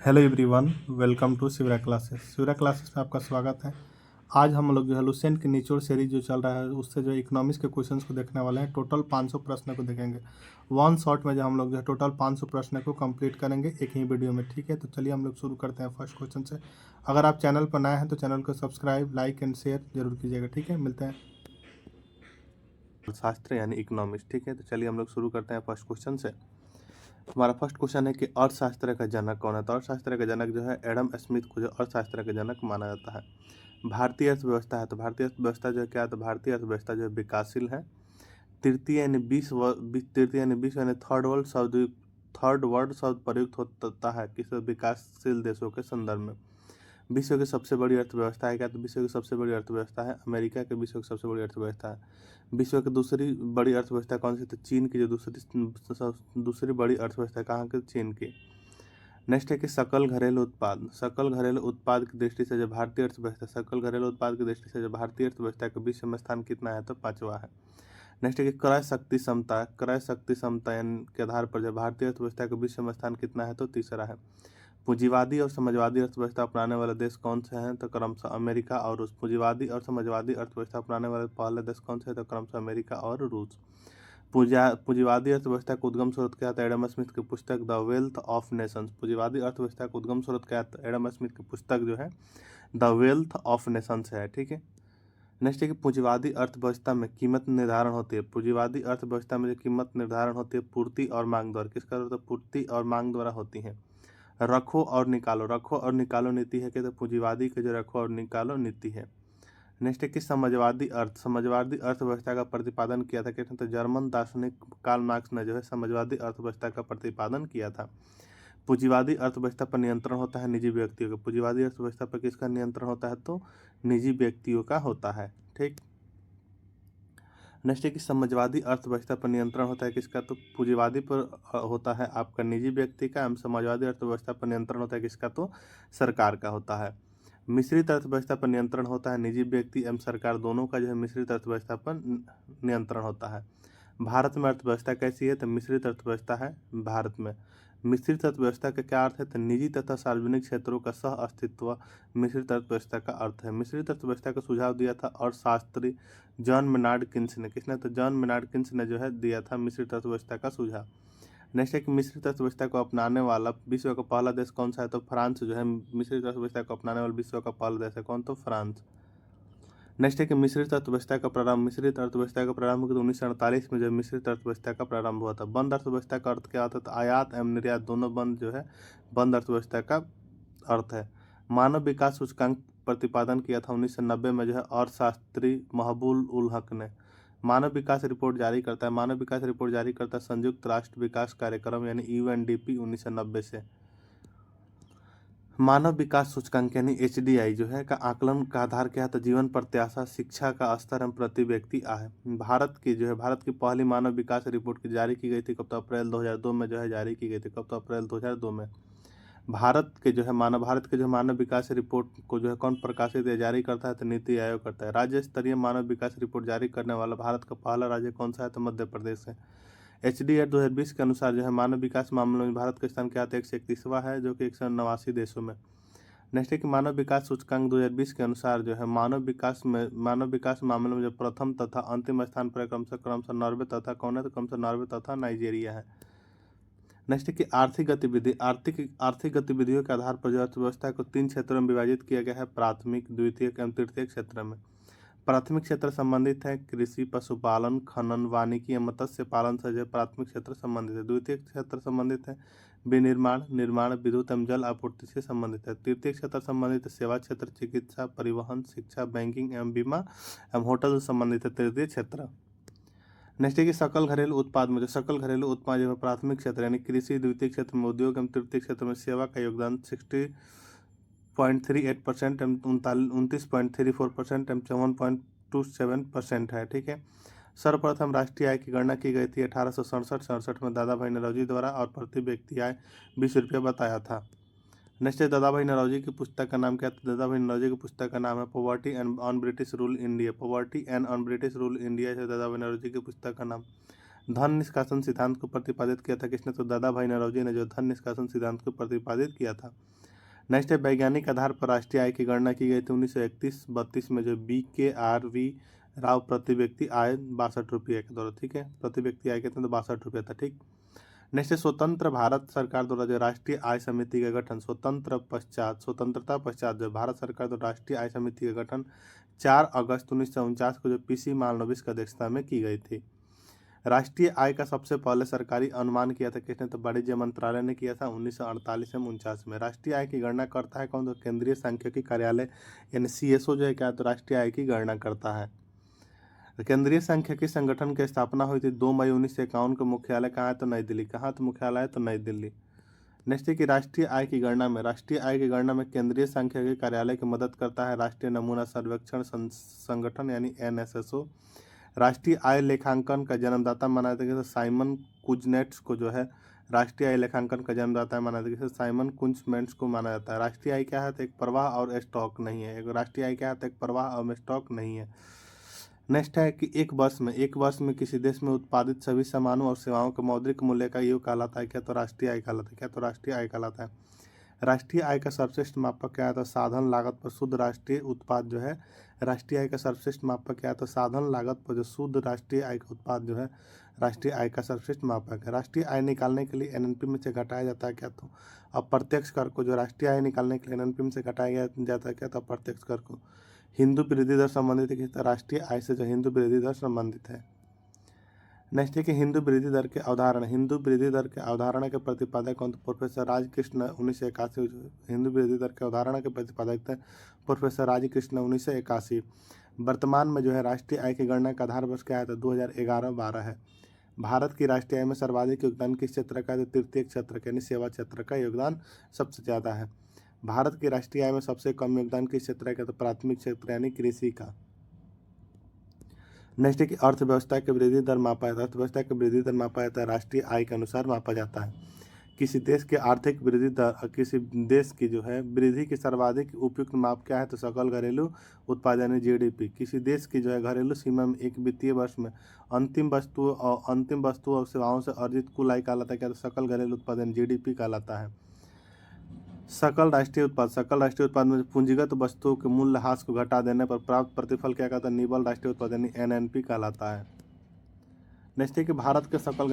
Hello everyone, welcome to Shivra classes. Shivra classes में आपका स्वागत है। आज हम लोग जो है लुसेंट के निचोड़ सीरीज जो चल रहा है उससे जो इकोनॉमिक्स के क्वेश्चंस को देखने वाले हैं। टोटल 500 प्रश्न को देखेंगे। वन शॉट में जो हम लोग जो है टोटल 500 प्रश्न को कंप्लीट करेंगे एक ही वीडियो में। ठीक है, तो चलिए हम लोग शुरू करते हैं फर्स्ट क्वेश्चन से। अगर आप चैनल पर नए हैं तो चैनल को सब्सक्राइब, लाइक एंड शेयर जरूर कीजिएगा। ठीक है, मिलते हैं शास्त्र यानी इकोनॉमिक्स। ठीक है, तो चलिए हम लोग शुरू करते हैं फर्स्ट क्वेश्चन से। हमारा फर्स्ट क्वेश्चन है कि अर्थशास्त्र का जनक कौन है। तो अर्थशास्त्र का जनक जो है एडम स्मिथ को जो अर्थशास्त्र का जनक माना जाता है। भारतीय अर्थव्यवस्था है, तो भारतीय अर्थव्यवस्था जो है क्या है, तो भारतीय अर्थव्यवस्था जो है विकासशील है। तृतीय यानी तृतीय यानी विश्व यानी थर्ड वर्ल्ड शब्द प्रयुक्त होता है किस विकासशील देशों के संदर्भ में। विश्व की सबसे बड़ी अर्थव्यवस्था है क्या, तो विश्व की सबसे बड़ी अर्थव्यवस्था है अमेरिका के विश्व की सबसे बड़ी अर्थव्यवस्था है। विश्व की दूसरी बड़ी अर्थव्यवस्था कौन सी, तो चीन की जो दूसरी बड़ी अर्थव्यवस्था कहाँ की, चीन की। नेक्स्ट है कि सकल घरेलू उत्पाद की दृष्टि से जो भारतीय अर्थव्यवस्था सकल घरेलू उत्पाद की दृष्टि से जो भारतीय अर्थव्यवस्था का विश्व में स्थान कितना है, तो 5वां है। नेक्स्ट है कि क्रय शक्ति क्षमता के आधार पर जो भारतीय अर्थव्यवस्था का विश्व में स्थान कितना है, तो 3रा है। पूंजीवादी और समाजवादी अर्थव्यवस्था अपनाने वाले देश कौन से हैं, तो क्रमशः अमेरिका और रूस। पूंजीवादी और समाजवादी अर्थव्यवस्था अपनाने वाले पहले देश कौन से हैं, तो क्रमशः अमेरिका और रूस। पूंजीवादी अर्थव्यवस्था का उद्गम स्रोत क्या था, एडम स्मिथ की पुस्तक द वेल्थ ऑफ नेशंस। पूंजीवादी अर्थव्यवस्था का उद्गम स्रोत क्या था, एडम स्मिथ की पुस्तक जो है द वेल्थ ऑफ नेशंस है। ठीक है, नेक्स्ट है कि पूंजीवादी अर्थव्यवस्था में कीमत निर्धारण होती है। पूंजीवादी अर्थव्यवस्था में जो कीमत निर्धारण होती है पूर्ति और मांग द्वारा, किसका, तो पूर्ति और मांग द्वारा होती है। रखो और निकालो नीति है कि, तो पूंजीवादी के जो रखो और निकालो नीति है। नेक्स्ट है कि समाजवादी अर्थव्यवस्था का प्रतिपादन किया था किसने, तो जर्मन दार्शनिक कार्ल मार्क्स ने जो है समाजवादी अर्थव्यवस्था का प्रतिपादन किया था। पूंजीवादी अर्थव्यवस्था पर नियंत्रण होता है निजी व्यक्तियों का। पूंजीवादी अर्थव्यवस्था पर किसका नियंत्रण होता है, तो निजी व्यक्तियों का होता है। ठीक, नेक्स्ट है कि समाजवादी अर्थव्यवस्था पर नियंत्रण होता है किसका, तो पूंजीवादी पर होता है आपका निजी व्यक्ति का। एवं समाजवादी अर्थव्यवस्था पर नियंत्रण होता है किसका, तो सरकार का होता है। मिश्रित अर्थव्यवस्था पर नियंत्रण होता है निजी व्यक्ति एवं सरकार दोनों का जो है मिश्रित अर्थव्यवस्था पर नियंत्रण होता है। भारत में अर्थव्यवस्था कैसी है, तो मिश्रित अर्थव्यवस्था है भारत में। मिश्रित अर्थव्यवस्था का क्या अर्थ है, तो निजी तथा सार्वजनिक क्षेत्रों का सह अस्तित्व मिश्रित अर्थव्यवस्था का अर्थ है। मिश्रित अर्थव्यवस्था का सुझाव दिया था अर्थशास्त्री जॉन मेनार्ड किन्स ने। किसने, तो जॉन मेनार्ड किन्स ने जो है दिया था मिश्रित अर्थव्यवस्था का सुझाव। नेक्स्ट है कि मिश्रित अर्थव्यवस्था को अपनाने वाला विश्व का पहला देश कौन सा है, तो फ्रांस जो है मिश्रित अर्थव्यवस्था को अपनाने वाला विश्व का पहला देश है कौन, तो फ्रांस। नेक्स्ट है कि मिश्रित अर्थव्यवस्था का प्रारंभ 1948 में जो मिश्रित अर्थव्यवस्था का प्रारंभ हुआ था। बंद अर्थव्यवस्था का अर्थ क्या होता है, तो आयात एवं निर्यात दोनों बंद जो है बंद अर्थव्यवस्था का अर्थ है। मानव विकास सूचकांक प्रतिपादन किया था 1990 में जो है अर्थशास्त्री महबूब उल हक ने। मानव विकास रिपोर्ट जारी करता है संयुक्त राष्ट्र विकास कार्यक्रम यानी UNDP 1990 से। मानव विकास सूचकांक यानी HDI जो है का आकलन का आधार क्या है, तो जीवन प्रत्याशा, शिक्षा का स्तर एवं प्रति व्यक्ति आय। भारत की पहली मानव विकास रिपोर्ट की जारी की गई थी कब, तो अप्रैल 2002 में जो है जारी की गई थी कब, तो अप्रैल 2002 में। भारत के जो मानव विकास रिपोर्ट को जो है कौन प्रकाशित या जारी करता है, तो नीति आयोग करता है। राज्य स्तरीय मानव विकास रिपोर्ट जारी करने वाला भारत का पहला राज्य कौन सा है, तो मध्य प्रदेश है। HDI 2020 के अनुसार जो है मानव विकास मामलों में भारत का स्थान क्या था, 131वां है, जो कि 189 देशों में। नेक्स्ट है कि मानव विकास सूचकांक 2020 के अनुसार जो है मानव विकास मामलों में जो प्रथम तथा अंतिम स्थान पर क्रमशः नॉर्वे तथा कौन है, तो क्रमशः नॉर्वे तथा नाइजीरिया है। नेक्स्ट है कि आर्थिक गतिविधियों के आधार पर जो अर्थव्यवस्था को 3 क्षेत्रों में विभाजित किया गया है, प्राथमिक, द्वितीयक एवं तृतीयक क्षेत्र में। प्राथमिक क्षेत्र संबंधित है कृषि, पशुपालन, खनन, वानिकी एवं मत्स्य पालन से जो प्राथमिक क्षेत्र संबंधित है। द्वितीय क्षेत्र संबंधित है निर्माण, विद्युत एवं जल आपूर्ति से संबंधित है। तृतीय क्षेत्र संबंधित सेवा क्षेत्र, चिकित्सा, परिवहन, शिक्षा, बैंकिंग एवं बीमा एवं होटल से संबंधित है तृतीय क्षेत्र। नेक्स्ट है कि सकल घरेलू उत्पाद जो है प्राथमिक क्षेत्र यानी कृषि, द्वितीय क्षेत्र में उद्योग एवं तृतीय क्षेत्र में सेवा का योगदान 60.38% एवं 29.34% एवं 54.27% है। ठीक है, सर्वप्रथम राष्ट्रीय आय की गणना की गई थी 1867 में दादा भाई नौरोजी द्वारा और प्रति व्यक्ति आय 20 रुपये बताया था। नेक्स्ट है दादा भाई नौरोजी की पुस्तक का नाम क्या था, दादा भाई नौरोजी की पुस्तक का नाम है poverty and on British rule India. है दादा भाई नौरोजी की पुस्तक का नाम। धन निष्कासन सिद्धांत को प्रतिपादित किया था किसने? तो दादा भाई नौरोजी ने जो धन निष्कासन सिद्धांत को प्रतिपादित किया था। नेक्स्ट है, वैज्ञानिक आधार पर राष्ट्रीय आय की गणना की गई थी 1931-32 में, जो BKRV राव प्रति व्यक्ति आय 62 रुपये के द्वारा, ठीक है। प्रति व्यक्ति आय कितना? तो 62 रुपये था, ठीक। नेक्स्ट है, स्वतंत्र भारत सरकार द्वारा जो राष्ट्रीय आय समिति का गठन स्वतंत्रता पश्चात जो भारत सरकार द्वारा राष्ट्रीय आय समिति का गठन 4 अगस्त 1949 को जो PC मालनोबिस की अध्यक्षता में की गई थी। राष्ट्रीय आय का सबसे पहले सरकारी अनुमान किया था किसने? तो वाणिज्य मंत्रालय ने किया था 1948 में 49 में। राष्ट्रीय आय की गणना करता है कौन? तो केंद्रीय सांख्यिकी कार्यालय यानी CSO जो है क्या? तो राष्ट्रीय आय की गणना करता है। केंद्रीय सांख्यिकी संगठन की स्थापना हुई थी 2 मई 1951 को। मुख्यालय कहाँ है? तो नई दिल्ली। कहाँ? तो मुख्यालय है तो नई दिल्ली। नेक्स्ट है कि राष्ट्रीय आय की गणना में केंद्रीय सांख्यिकी कार्यालय की मदद करता है राष्ट्रीय नमूना सर्वेक्षण संगठन यानी NSSO। राष्ट्रीय आय लेखांकन का जन्मदाता माना जाता है कि साइमन कुजनेट्स को जो है राष्ट्रीय आय लेखांकन का जन्मदाता माना जाता है कि साइमन कुजनेट्स को माना जाता है। राष्ट्रीय आय क्या है? तो एक प्रवाह और स्टॉक नहीं है। एक राष्ट्रीय आय क्या है? तो एक प्रवाह और स्टॉक नहीं है। नेक्स्ट है कि एक वर्ष में किसी देश में उत्पादित सभी सामानों और सेवाओं के मौद्रिक मूल्य का योग कहलाता है क्या? तो राष्ट्रीय आय कहलाता है। क्या? तो राष्ट्रीय आय कहलाता है। राष्ट्रीय आय का सर्वश्रेष्ठ मापक क्या है? तो साधन लागत पर शुद्ध राष्ट्रीय उत्पाद जो है राष्ट्रीय आय का सर्वश्रेष्ठ मापक क्या है? तो साधन लागत पर जो शुद्ध राष्ट्रीय आय का उत्पाद जो है राष्ट्रीय आय का सर्वश्रेष्ठ मापक है। राष्ट्रीय आय निकालने के लिए NNP में से घटाया जाता है क्या? तो अप्रत्यक्ष कर को जो राष्ट्रीय आय निकालने के लिए NNP में से घटाया जाता है क्या? तो अप्रत्यक्ष कर को। हिंदू वृद्धि दर संबंधित है किस? राष्ट्रीय आय से जो हिंदू वृद्धि दर संबंधित है। नेक्स्ट है कि हिंदू वृद्धि दर के अवधारणा के प्रतिपादक कौन? तो प्रोफेसर राजकृष्ण 1981। हिंदू वृद्धि दर के अवधारणा के प्रतिपादक थे प्रोफेसर राजकृष्ण 1981। वर्तमान में जो है राष्ट्रीय आय की गणना का आधार वर्ष क्या है? तो 2011-12 है। भारत की राष्ट्रीय आय में सर्वाधिक योगदान किस क्षेत्र का है? तो तृतीय क्षेत्र का यानी सेवा क्षेत्र का योगदान सबसे ज़्यादा है। भारत की राष्ट्रीय आय में सबसे कम योगदान किस क्षेत्र का? तो प्राथमिक क्षेत्र यानी कृषि का। नेक्स्ट है कि अर्थव्यवस्था की वृद्धि दर मापा जाता है। अर्थव्यवस्था की वृद्धि दर मापा जाता है राष्ट्रीय आय के अनुसार मापा जाता है। किसी देश के आर्थिक वृद्धि दर किसी देश की जो है वृद्धि की सर्वाधिक उपयुक्त माप क्या है? तो सकल घरेलू उत्पाद यानी GDP। किसी देश की जो है घरेलू सीमा में एक वित्तीय वर्ष में अंतिम वस्तु और सेवाओं से अर्जित कुल आय कहलाता है क्या? तो सकल घरेलू उत्पाद यानी GDP कहलाता है। सकल राष्ट्रीय उत्पाद में पूंजीगत वस्तुओं के मूल्य ह्रास को घटा देने पर प्राप्त प्रतिफल क्या कहता है? निव्वल राष्ट्रीय उत्पाद यानी NNP कहलाता है। नेक्स्ट है कि भारत के सकल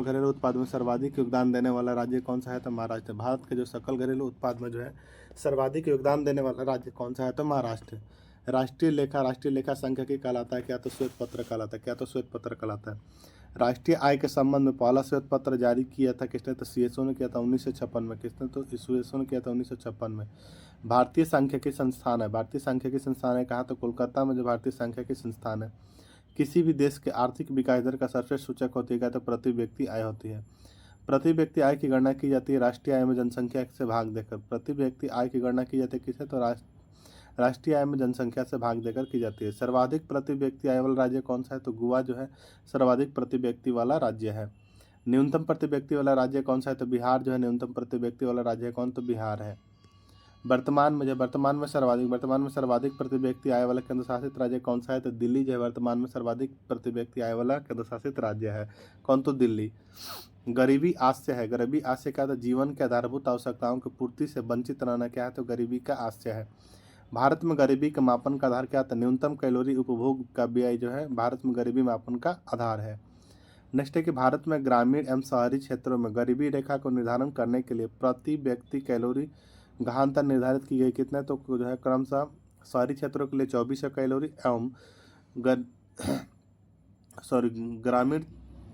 घरेलू उत्पाद में सर्वाधिक योगदान देने वाला राज्य कौन सा है? तो महाराष्ट्र। भारत के जो सकल घरेलू उत्पाद में जो है सर्वाधिक योगदान देने वाला राज्य कौन सा है? तो महाराष्ट्र। राष्ट्रीय लेखा सांख्यिकी कहलाता है क्या? तो श्वेत पत्र कहलाता है। क्या? तो श्वेत पत्र कहलाता है। राष्ट्रीय आय के संबंध में पहला श्वेत पत्र जारी किया था किसने? तो CSO ने किया था 1956 में। किसने? तो CSO ने किया था 1956 में। भारतीय सांख्यिकी संस्थान है कहाँ? तो कोलकाता में जो भारतीय सांख्यिकी संस्थान है। किसी भी देश के आर्थिक विकास दर का सर्वश्रेष्ठ सूचक होती है तो प्रति व्यक्ति आय होती है। प्रति व्यक्ति आय की गणना की जाती है राष्ट्रीय आय में जनसंख्या से भाग देकर। प्रति व्यक्ति आय की गणना की जाती है किसे? तो राष्ट्रीय आय में जनसंख्या से भाग देकर की जाती है। सर्वाधिक प्रति व्यक्ति आय वाला राज्य कौन सा है? तो गोवा जो है सर्वाधिक प्रति व्यक्ति वाला राज्य है। न्यूनतम प्रति व्यक्ति वाला राज्य कौन सा है? तो बिहार जो है न्यूनतम प्रति व्यक्ति वाला राज्य है कौन? तो बिहार है। वर्तमान में सर्वाधिक प्रति व्यक्ति आय वाला केंद्र शासित राज्य कौन सा है? तो दिल्ली जो है वर्तमान में सर्वाधिक प्रति व्यक्ति आय वाला केंद्र शासित राज्य है कौन? तो दिल्ली। गरीबी आश्य क्या? तो जीवन के आधारभूत आवश्यकताओं की पूर्ति से वंचित रहना क्या है? तो गरीबी का आश्य है। भारत में गरीबी के मापन का आधार क्या था? न्यूनतम कैलोरी उपभोग का व्यय जो है भारत में गरीबी मापन का आधार है। नेक्स्ट है कि भारत में ग्रामीण एवं शहरी क्षेत्रों में गरीबी रेखा को निर्धारण करने के लिए प्रति व्यक्ति कैलोरी गहनता निर्धारित की गई कितने? तो जो है क्रमशः शहरी क्षेत्रों के लिए 2400 कैलोरी एवं ग्रामीण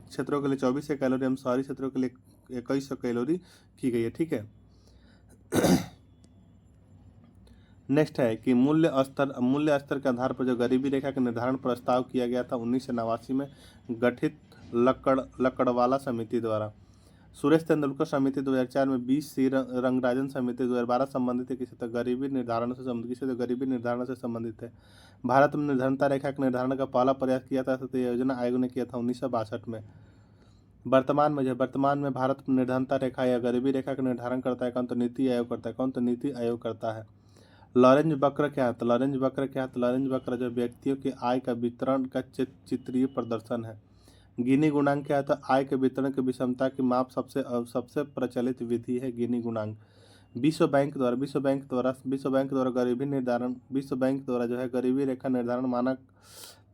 क्षेत्रों के लिए 2400 कैलोरी एवं शहरी क्षेत्रों के लिए 2100 कैलोरी की गई है, ठीक है। नेक्स्ट है कि मूल्य स्तर के आधार पर जो गरीबी रेखा का निर्धारण प्रस्ताव किया गया था 1989 में गठित लकड़वाला समिति द्वारा। सुरेश तेंदुलकर समिति 2004 में 20 रंगराजन समिति 2012 संबंधित है किसी तो गरीबी निर्धारण से संबंधित है। भारत में निर्धनता रेखा के निर्धारण का पहला प्रयास किया था तो योजना आयोग ने किया था 1962 में। वर्तमान में भारत में निर्धनता रेखा या गरीबी रेखा का निर्धारण करता है कौन? तो नीति आयोग करता है कौन? तो नीति आयोग करता है। लॉरेंज वक्र क्या है? तो लॉरेंज वक्र जो व्यक्तियों की आय का वितरण का चित्रीय प्रदर्शन है। गिनी गुणांक क्या है? तो आय के वितरण की विषमता की माप सबसे प्रचलित विधि है गिनी गुणांक। विश्व बैंक द्वारा गरीबी निर्धारण, विश्व बैंक द्वारा जो है गरीबी रेखा निर्धारण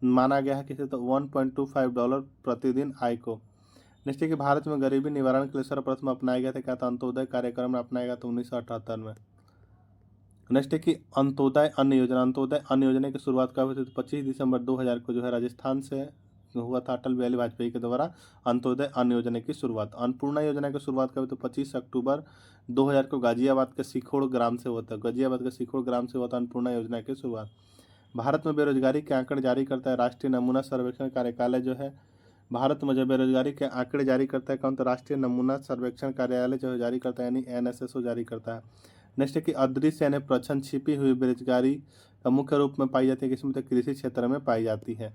माना गया है किसे? तो $1.25 प्रतिदिन आय को। नेक्स्ट है कि भारत में गरीबी निवारण के लिए सर्वप्रथम अपनाया गया था क्या? था अंत्योदय कार्यक्रम में अपनाया गया था 1978 में। नेक्स्ट है कि अंत्योदय अन्न योजना की शुरुआत कब हुई थी? तो 25 दिसंबर 2000 को जो है राजस्थान से हुआ था अटल बिहारी वाजपेयी के द्वारा अंत्योदय अन्न योजना की शुरुआत। अन्नपूर्णा योजना की शुरुआत कब हुई? तो 25 अक्टूबर 2000 को गाजियाबाद के सिखोड़ ग्राम से हुआ था। अन्नपूर्णा योजना की शुरुआत। भारत में बेरोजगारी के आंकड़े जारी करता है राष्ट्रीय नमूना सर्वेक्षण कार्यालय जो है। भारत में जो बेरोजगारी के आंकड़े जारी करता है कौन? तो राष्ट्रीय नमूना सर्वेक्षण कार्यालय जो है जारी करता है, यानी NSSO जारी करता है। नेक्स्ट है कि अदृश्य यानी प्रछन्न छिपी हुई बेरोजगारी का मुख्य रूप में पाई जाती है किसमें? तो कृषि क्षेत्र में पाई जाती है।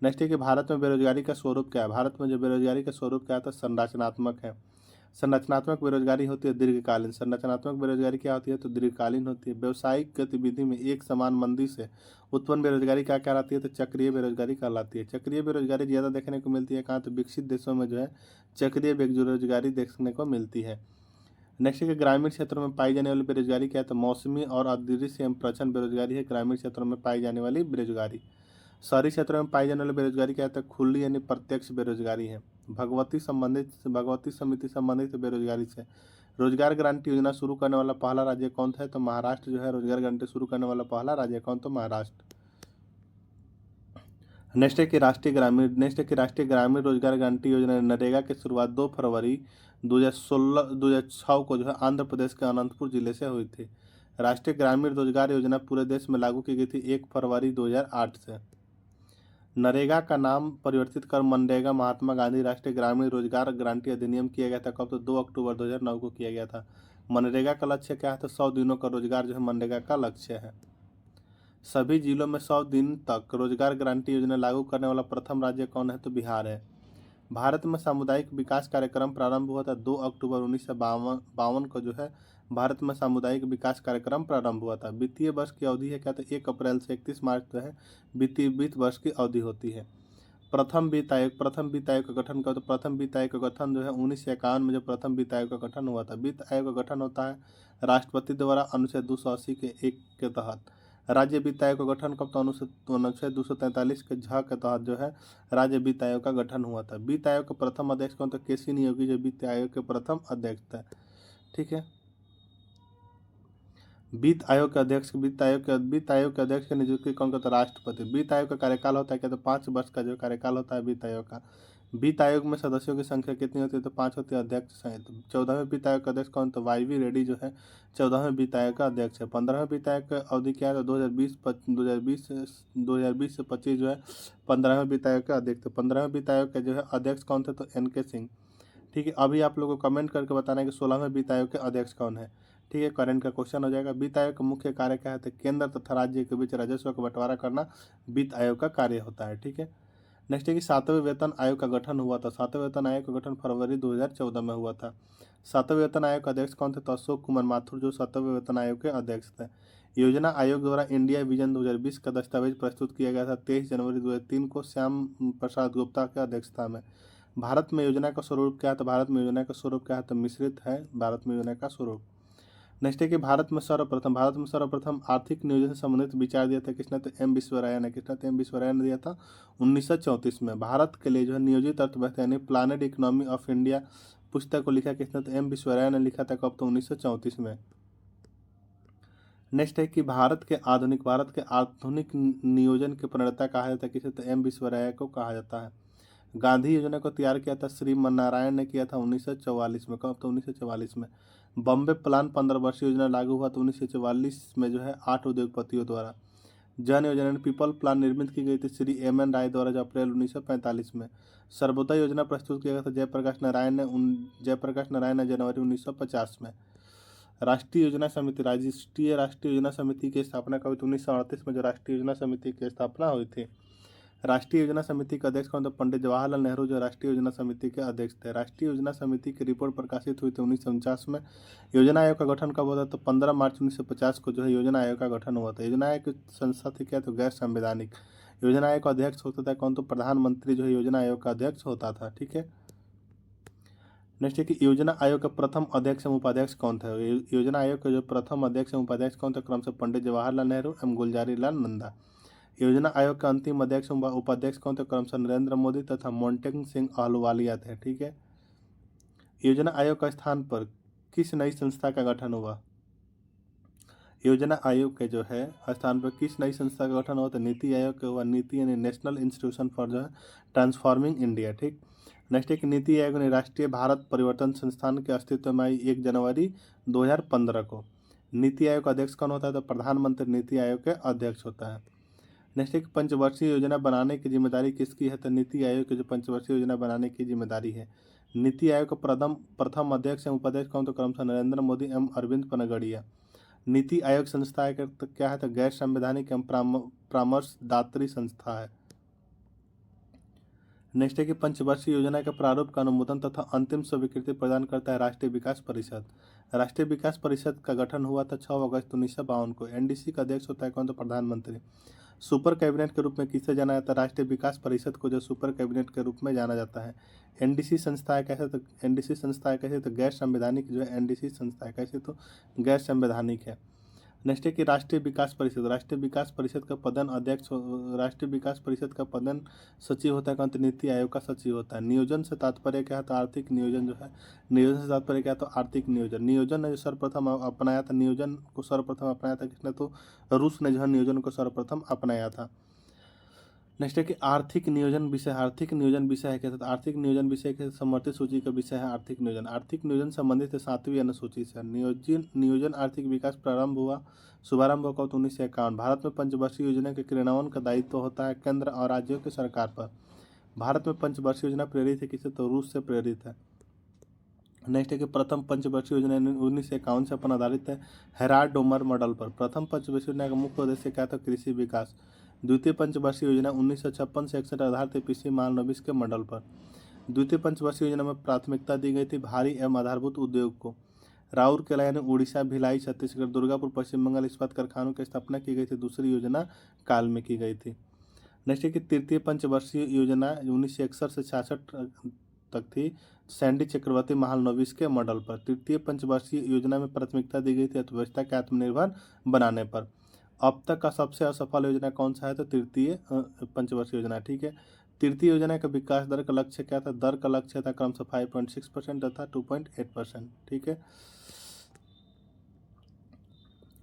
नेक्स्ट है कि भारत में बेरोजगारी का स्वरूप क्या है? भारत में जो बेरोजगारी का स्वरूप क्या है? तो संरचनात्मक है। संरचनात्मक बेरोजगारी होती है दीर्घकालीन। संरचनात्मक बेरोजगारी क्या होती है? तो दीर्घकालीन होती है। व्यावसायिक गतिविधि में एक समान मंदी से उत्पन्न बेरोजगारी क्या कहलाती है? तो चक्रीय बेरोजगारी कहलाती है। चक्रीय बेरोजगारी ज़्यादा देखने को मिलती है कहाँ? तो विकसित देशों में जो है चक्रीय बेरोजगारी देखने को मिलती है। नेक्स्ट है कि ग्रामीण क्षेत्रों में पाई जाने वाली बेरोजगारी क्या है? तो मौसमी और अदृश्य एवं प्रचंड बेरोजगारी है ग्रामीण क्षेत्रों में पाई जाने वाली बेरोजगारी। शहरी क्षेत्रों में पाई जाने वाली बेरोजगारी क्या है? तो खुली यानी प्रत्यक्ष बेरोजगारी है। भगवती समिति संबंधित बेरोजगारी से। रोजगार गारंटी योजना शुरू करने वाला पहला राज्य कौन था? तो महाराष्ट्र जो है रोजगार गारंटी शुरू करने वाला पहला राज्य कौन? तो महाराष्ट्र। नेक्स्ट है कि राष्ट्रीय ग्रामीण रोजगार गारंटी योजना नरेगा की शुरुआत 2 फरवरी 2006 को जो है आंध्र प्रदेश के अनंतपुर जिले से हुई थी। राष्ट्रीय ग्रामीण रोजगार योजना पूरे देश में लागू की गई थी 1 फरवरी 2008 से। नरेगा का नाम परिवर्तित कर मनरेगा महात्मा गांधी राष्ट्रीय ग्रामीण रोजगार गारंटी अधिनियम किया गया था कब? तो 2 अक्टूबर 2009 को किया गया था। मनरेगा का लक्ष्य क्या है? तो 100 दिनों का रोजगार जो है मनरेगा का लक्ष्य है। सभी जिलों में 100 दिन तक रोजगार गारंटी योजना लागू करने वाला प्रथम राज्य कौन है? तो बिहार है। भारत में सामुदायिक विकास कार्यक्रम प्रारंभ हुआ था 2 अक्टूबर 1952 को जो है भारत में सामुदायिक विकास कार्यक्रम प्रारंभ हुआ था। वित्तीय वर्ष की अवधि है क्या? तो 1 अप्रैल से 31 मार्च जो है वित्त वर्ष की अवधि होती है। प्रथम वित्त आयोग का गठन कर, तो प्रथम वित्त आयोग का गठन जो है 1951 में जो प्रथम वित्त आयोग का गठन हुआ था। वित्त आयोग का गठन होता है राष्ट्रपति द्वारा अनुच्छेद 280 के 1 के तहत। राज्य वित्त आयोग का गठन कब? तो अनुच्छेद 243 के झ के तहत जो है राज्य वित्त आयोग का गठन हुआ था। वित्त आयोग के प्रथम अध्यक्ष कौन? तो केसी नियोगी जो वित्त आयोग के प्रथम अध्यक्ष थे। ठीक है। वित्त आयोग के अध्यक्ष की नियुक्ति कौन करता है? राष्ट्रपति। वित्त आयोग का कार्यकाल होता है क्या? तो 5 वर्ष का जो कार्यकाल होता है वित्त आयोग का। वित्त आयोग में सदस्यों की संख्या कितनी होती है? तो 5 होती है अध्यक्ष सहित। 14वें वित्त आयोग का अध्यक्ष कौन? तो YV रेड्डी जो है 14वें वित्त आयोग का अध्यक्ष है। 15वें वित्त आयोग का अवधि क्या है? तो 2020 से 25 जो है 15वें वित्त आयोग का अध्यक्ष थे। 15वें वित्त आयोग के जो है अध्यक्ष कौन थे? तो NK सिंह। ठीक है। अभी आप लोगों को कमेंट करके बताना है कि 16वें वित्त आयोग के अध्यक्ष कौन है। ठीक है, करंट का क्वेश्चन हो जाएगा। वित्त आयोग का मुख्य कार्य क्या है? तो केंद्र तथा राज्य के बीच राजस्व का बंटवारा करना वित्त आयोग का कार्य होता है। ठीक है। नेक्स्ट है कि 7वें वेतन आयोग का गठन हुआ था। 7वें वेतन आयोग का गठन फरवरी 2014 में हुआ था। 7वें वेतन आयोग के अध्यक्ष कौन थे? तो अशोक कुमार माथुर जो 7वें वेतन आयोग के अध्यक्ष थे। योजना आयोग द्वारा इंडिया विजन 2020 का दस्तावेज प्रस्तुत किया गया था 23 जनवरी 2003 को श्याम प्रसाद गुप्ता के अध्यक्षता में। भारत में योजना का स्वरूप क्या है? तो भारत में योजना का स्वरूप क्या है? तो मिश्रित है भारत में योजना का स्वरूप। नेक्स्ट है कि भारत में सर्वप्रथम आर्थिक नियोजन से संबंधित विचार दिया था किसने? तो M विश्वराया ने। किसने? तो M विश्वराया ने दिया था 1934 में। भारत के लिए जो है नियोजित अर्थव्यवस्था यानी प्लानेड इकोनॉमी ऑफ इंडिया पुस्तक को लिखा किसने? तो M विश्वराया ने लिखा था कब? तो 1934 में। नेक्स्ट है कि भारत के आधुनिक नियोजन के प्रणेता कहा जाता है किसे? तो M विश्वराया को कहा जाता है। गांधी योजना को तैयार किया था श्रीमन नारायण ने किया था 1944 में। कब? तो 1944 में। बॉम्बे प्लान 15 वर्षीय योजना लागू हुआ तो 1944 में जो है 8 उद्योगपतियों द्वारा। जन योजना पीपल प्लान निर्मित की गई थी श्री M N राय द्वारा जो अप्रैल 1945 में। सर्वोदय योजना प्रस्तुत किया गया था जयप्रकाश नारायण ने जनवरी 1950 में। राष्ट्रीय योजना समिति की स्थापना कब? 1938 में जो राष्ट्रीय योजना समिति की स्थापना हुई थी। राष्ट्रीय योजना समिति के अध्यक्ष कौन थे? पंडित जवाहरलाल नेहरू जो राष्ट्रीय योजना समिति के अध्यक्ष थे। राष्ट्रीय योजना समिति की रिपोर्ट प्रकाशित हुई थी 1949 में। योजना आयोग का गठन कब हुआ था? तो 15 मार्च 1950 को जो है योजना आयोग का गठन हुआ था। योजना आयोग की संस्था थी क्या? तो गैर संवैधानिक। योजना आयोग का अध्यक्ष होता था कौन, तो प्रधानमंत्री जो है योजना आयोग का अध्यक्ष होता था। ठीक है, नेक्स्ट है कि योजना आयोग का प्रथम अध्यक्ष एवं उपाध्यक्ष कौन था। योजना आयोग के जो प्रथम अध्यक्ष एवं उपाध्यक्ष कौन थे, क्रम से पंडित जवाहरलाल नेहरू एवं गुलजारी लाल नंदा। योजना आयोग का अंतिम अध्यक्ष एवं उपाध्यक्ष कौन थे, क्रम से नरेंद्र मोदी तथा मोन्टेक सिंह अहलुवालिया थे। ठीक है, योजना आयोग का स्थान पर किस नई संस्था का गठन हुआ। योजना आयोग के जो है स्थान पर किस नई संस्था का गठन हुआ, तो नीति आयोग का हुआ। नीति यानी नेशनल इंस्टीट्यूशन फॉर जो है ट्रांसफॉर्मिंग इंडिया। ठीक, नेक्स्ट है कि नीति आयोग ने राष्ट्रीय भारत परिवर्तन संस्थान के अस्तित्व में आई 1 जनवरी 2015 को। नीति आयोग का अध्यक्ष कौन होता है, तो प्रधानमंत्री नीति आयोग के अध्यक्ष होता है। नेक्स्ट है कि पंचवर्षीय योजना बनाने की जिम्मेदारी किसकी है, तो नीति आयोग की जो पंचवर्षीय योजना बनाने की जिम्मेदारी है। नीति आयोग का प्रथम अध्यक्ष एवं उपाध्यक्ष कौन, तो क्रमशः नरेंद्र मोदी एवं अरविंद पनगड़िया। नीति आयोग संस्था है तो क्या है, तो गैर संवैधानिक एवं परामर्शदात्री संस्था है। नेक्स्ट है कि पंचवर्षीय योजना के प्रारूप का अनुमोदन तथा अंतिम स्वीकृति प्रदान करता है राष्ट्रीय विकास परिषद। राष्ट्रीय विकास परिषद का गठन हुआ था 6 अगस्त 1952 को। एनडीसी का अध्यक्ष होता है कौन, तो प्रधानमंत्री। सुपर कैबिनेट के रूप में किसे जाना जाता है, राष्ट्रीय विकास परिषद को जो सुपर कैबिनेट के रूप में जाना जाता है। एनडीसी संस्था है कैसे, तो एनडीसी संस्था है कैसे, तो गैर संवैधानिक जो है एनडीसी संस्था है कैसे, तो गैर संवैधानिक है। नेक्स्ट है कि राष्ट्रीय विकास परिषद। राष्ट्रीय विकास परिषद का पदन अध्यक्ष, राष्ट्रीय विकास परिषद का पदन सचिव होता है कौन, तो नीति आयोग का सचिव होता है। नियोजन से तात्पर्य क्या है, तो आर्थिक नियोजन जो है, नियोजन से तात्पर्य क्या है, तो आर्थिक नियोजन। नियोजन ने जो सर्वप्रथम अपनाया था, नियोजन को सर्वप्रथम अपनाया था किसने, तो रूस ने जो है नियोजन को सर्वप्रथम अपनाया था। नेक्स्ट है कि आर्थिक नियोजन विषय। आर्थिक नियोजन विषय है कैसे, आर्थिक नियोजन विषय के समर्थित सूची का विषय है आर्थिक नियोजन। आर्थिक नियोजन संबंधित है 7वीं अनुसूची से। नियोजन आर्थिक विकास शुभारंभ हुआ 1951। भारत में पंचवर्षीय योजना के क्रियान्वयन का दायित्व होता है केंद्र और राज्यों की सरकार पर। भारत में पंचवर्षीय योजना प्रेरित है किससे, तो रूस से प्रेरित है। नेक्स्ट है कि प्रथम पंचवर्षीय योजना 1951 से अपन आधारित है हेराल्ड डोमर मॉडल पर। प्रथम पंचवर्षीय योजना का मुख्य उद्देश्य क्या था, कृषि विकास। द्वितीय पंचवर्षीय योजना 1956 से 61 आधारित है पीसी महालनोबिस के मॉडल पर। द्वितीय पंचवर्षीय योजना में प्राथमिकता दी गई थी भारी एवं आधारभूत उद्योग को। राउरकेला यानी उड़ीसा, भिलाई छत्तीसगढ़, दुर्गापुर पश्चिम बंगाल इस्पात कारखानों की स्थापना की गई थी दूसरी योजना काल में की गई थी। नेक्स्ट है कि तृतीय पंचवर्षीय योजना 1961 से 66 तक थी सैंडी चक्रवर्ती महालनोबिस के मॉडल पर। तृतीय पंचवर्षीय योजना में प्राथमिकता दी गई थी अर्थव्यवस्था के आत्मनिर्भर बनाने पर। अब तक का सबसे असफल योजना कौन सा है, तो तृतीय पंचवर्षीय योजना। ठीक है, तृतीय योजना का विकास दर का लक्ष्य क्या था, दर का लक्ष्य था क्रमशः 5.6% तथा 2.8%। ठीक है,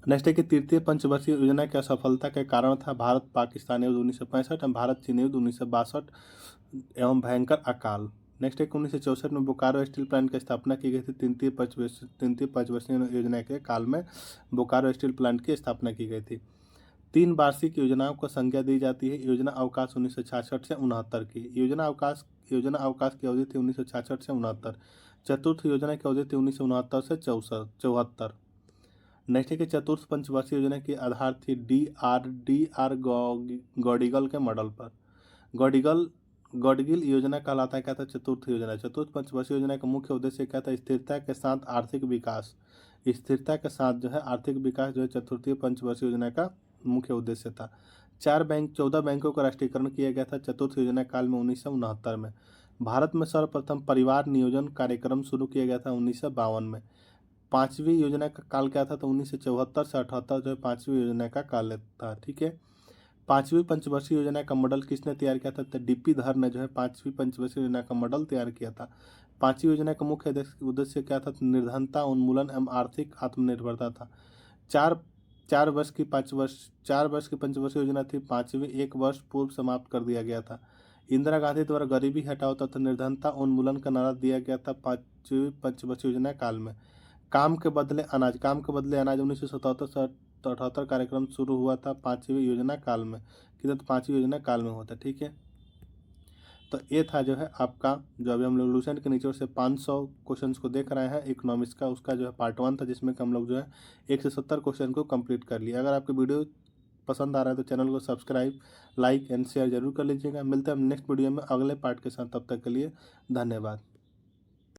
नेक्स्ट है कि तृतीय पंचवर्षीय योजना की असफलता के कारण था भारत पाकिस्तान युद्ध 1965 एवं भारत चीन युद्ध 1962 एवं भयंकर अकाल। नेक्स्ट है कि 1964 में बोकारो स्टील प्लांट की स्थापना की गई थी। तृतीय पंचवर्षीय योजना के काल में बोकारो स्टील प्लांट की स्थापना की गई थी। 3 वार्षिक योजनाओं को संज्ञा दी जाती है। योजना अवकाश 1966 से 69 की। योजना अवकाश की अवधि थी 1966 से 69। चतुर्थ योजना की अवधि थी 1969 से 74। नेक्स्ट है कि चतुर्थ पंचवर्षीय योजना की आधार थी डी आर गॉडिगल के मॉडल पर। गॉडगिल योजना कहलाता है क्या था, चतुर्थ योजना। चतुर्थ पंचवर्षीय योजना का मुख्य उद्देश्य क्या था, स्थिरता के साथ आर्थिक विकास। स्थिरता के साथ जो है आर्थिक विकास जो है चतुर्थीय पंचवर्षीय योजना का मुख्य उद्देश्य था। 14 बैंकों का राष्ट्रीयकरण किया गया था चतुर्थ योजना काल में 1969 में। भारत में सर्वप्रथम परिवार नियोजन कार्यक्रम शुरू किया गया था 1952 में। 5वीं योजना का काल क्या था, तो 1974 से 78 जो है 5वीं योजना का काल था। ठीक है, 5वीं पंचवर्षीय योजना का मॉडल किसने तैयार किया था, तो डीपी धर ने जो है 5वीं पंचवर्षीय योजना का मॉडल तैयार किया था। 5वीं योजना का मुख्य उद्देश्य क्या था, तो निर्धनता उन्मूलन एवं आर्थिक आत्मनिर्भरता था। 4 वर्ष की पंचवर्षीय योजना थी। 5वीं 1 वर्ष पूर्व समाप्त कर दिया गया था। इंदिरा गांधी द्वारा गरीबी हटाओ तथा निर्धनता उन्मूलन का नारा दिया गया था 5वीं पंचवर्षीय योजना काल में। काम के बदले अनाज 1977 से 78 कार्यक्रम शुरू हुआ था 5वीं योजना काल में। किधर, तो 5वीं योजना काल में हुआ था। ठीक है, तो ये था जो है आपका जो अभी हम लोग लूसेंट के नीचे से 500 क्वेश्चंस को देख रहे हैं इकोनॉमिक्स का, उसका जो है पार्ट 1 था जिसमें कि हम लोग जो है 1 से 70 क्वेश्चन को कंप्लीट कर लिया। अगर आपको वीडियो पसंद आ रहा है तो चैनल को सब्सक्राइब, लाइक एंड शेयर जरूर कर लीजिएगा। मिलते हैं हम नेक्स्ट वीडियो में अगले पार्ट के साथ, तब तक के लिए धन्यवाद।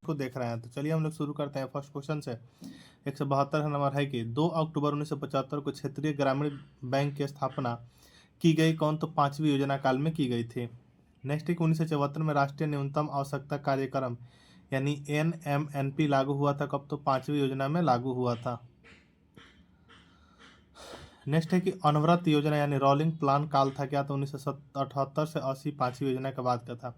को देख रहे हैं तो चलिए हम लोग शुरू करते हैं फर्स्ट क्वेश्चन से। 172 नंबर है कि 2 अक्टूबर 1975 को क्षेत्रीय ग्रामीण बैंक की स्थापना की गई कौन, तो पांचवी योजना काल में की गई थी। नेक्स्ट है कि 1974 में राष्ट्रीय न्यूनतम आवश्यकता कार्यक्रम यानी NMNP लागू हुआ था कब, तो पांचवी योजना में लागू हुआ था। नेक्स्ट है कि अनवरत योजना यानी रोलिंग प्लान काल था क्या, तो 1978 से 80 पांचवी योजना के बाद का था।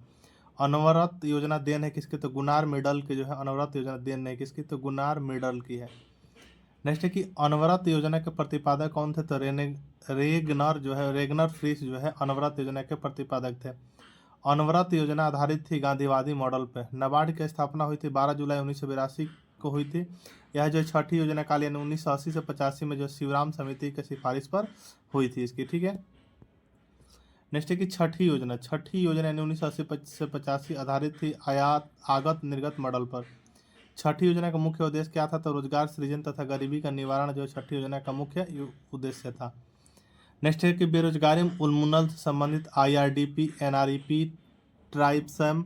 अनवरत योजना देन है किसकी, तो गुनार मेडल की जो है अनवरत योजना देन नहीं किसकी, तो गुनार मेडल की है। नेक्स्ट है कि अनवरत योजना के प्रतिपादक कौन थे, तो रेगनर जो है रेगनर फ्रीस जो है अनवरत योजना के प्रतिपादक थे। अनवरत योजना आधारित थी गांधीवादी मॉडल पर। नाबार्ड की स्थापना हुई थी 12 जुलाई 1982 को हुई थी। यह जो छठी योजना काल यानी 1980 से 85 में जो शिवराम समिति की सिफारिश पर हुई थी इसकी, ठीक है। नेक्स्ट है कि छठी योजना यानी 1980 से 85 आधारित थी आगत निर्गत मॉडल पर। छठी योजना का मुख्य उद्देश्य क्या था, तो रोजगार सृजन तथा गरीबी का निवारण जो छठी योजना का मुख्य उद्देश्य था। नेक्स्ट है कि बेरोजगारी उन्मूलन से संबंधित IRDP, NREP, ट्राइब्सम,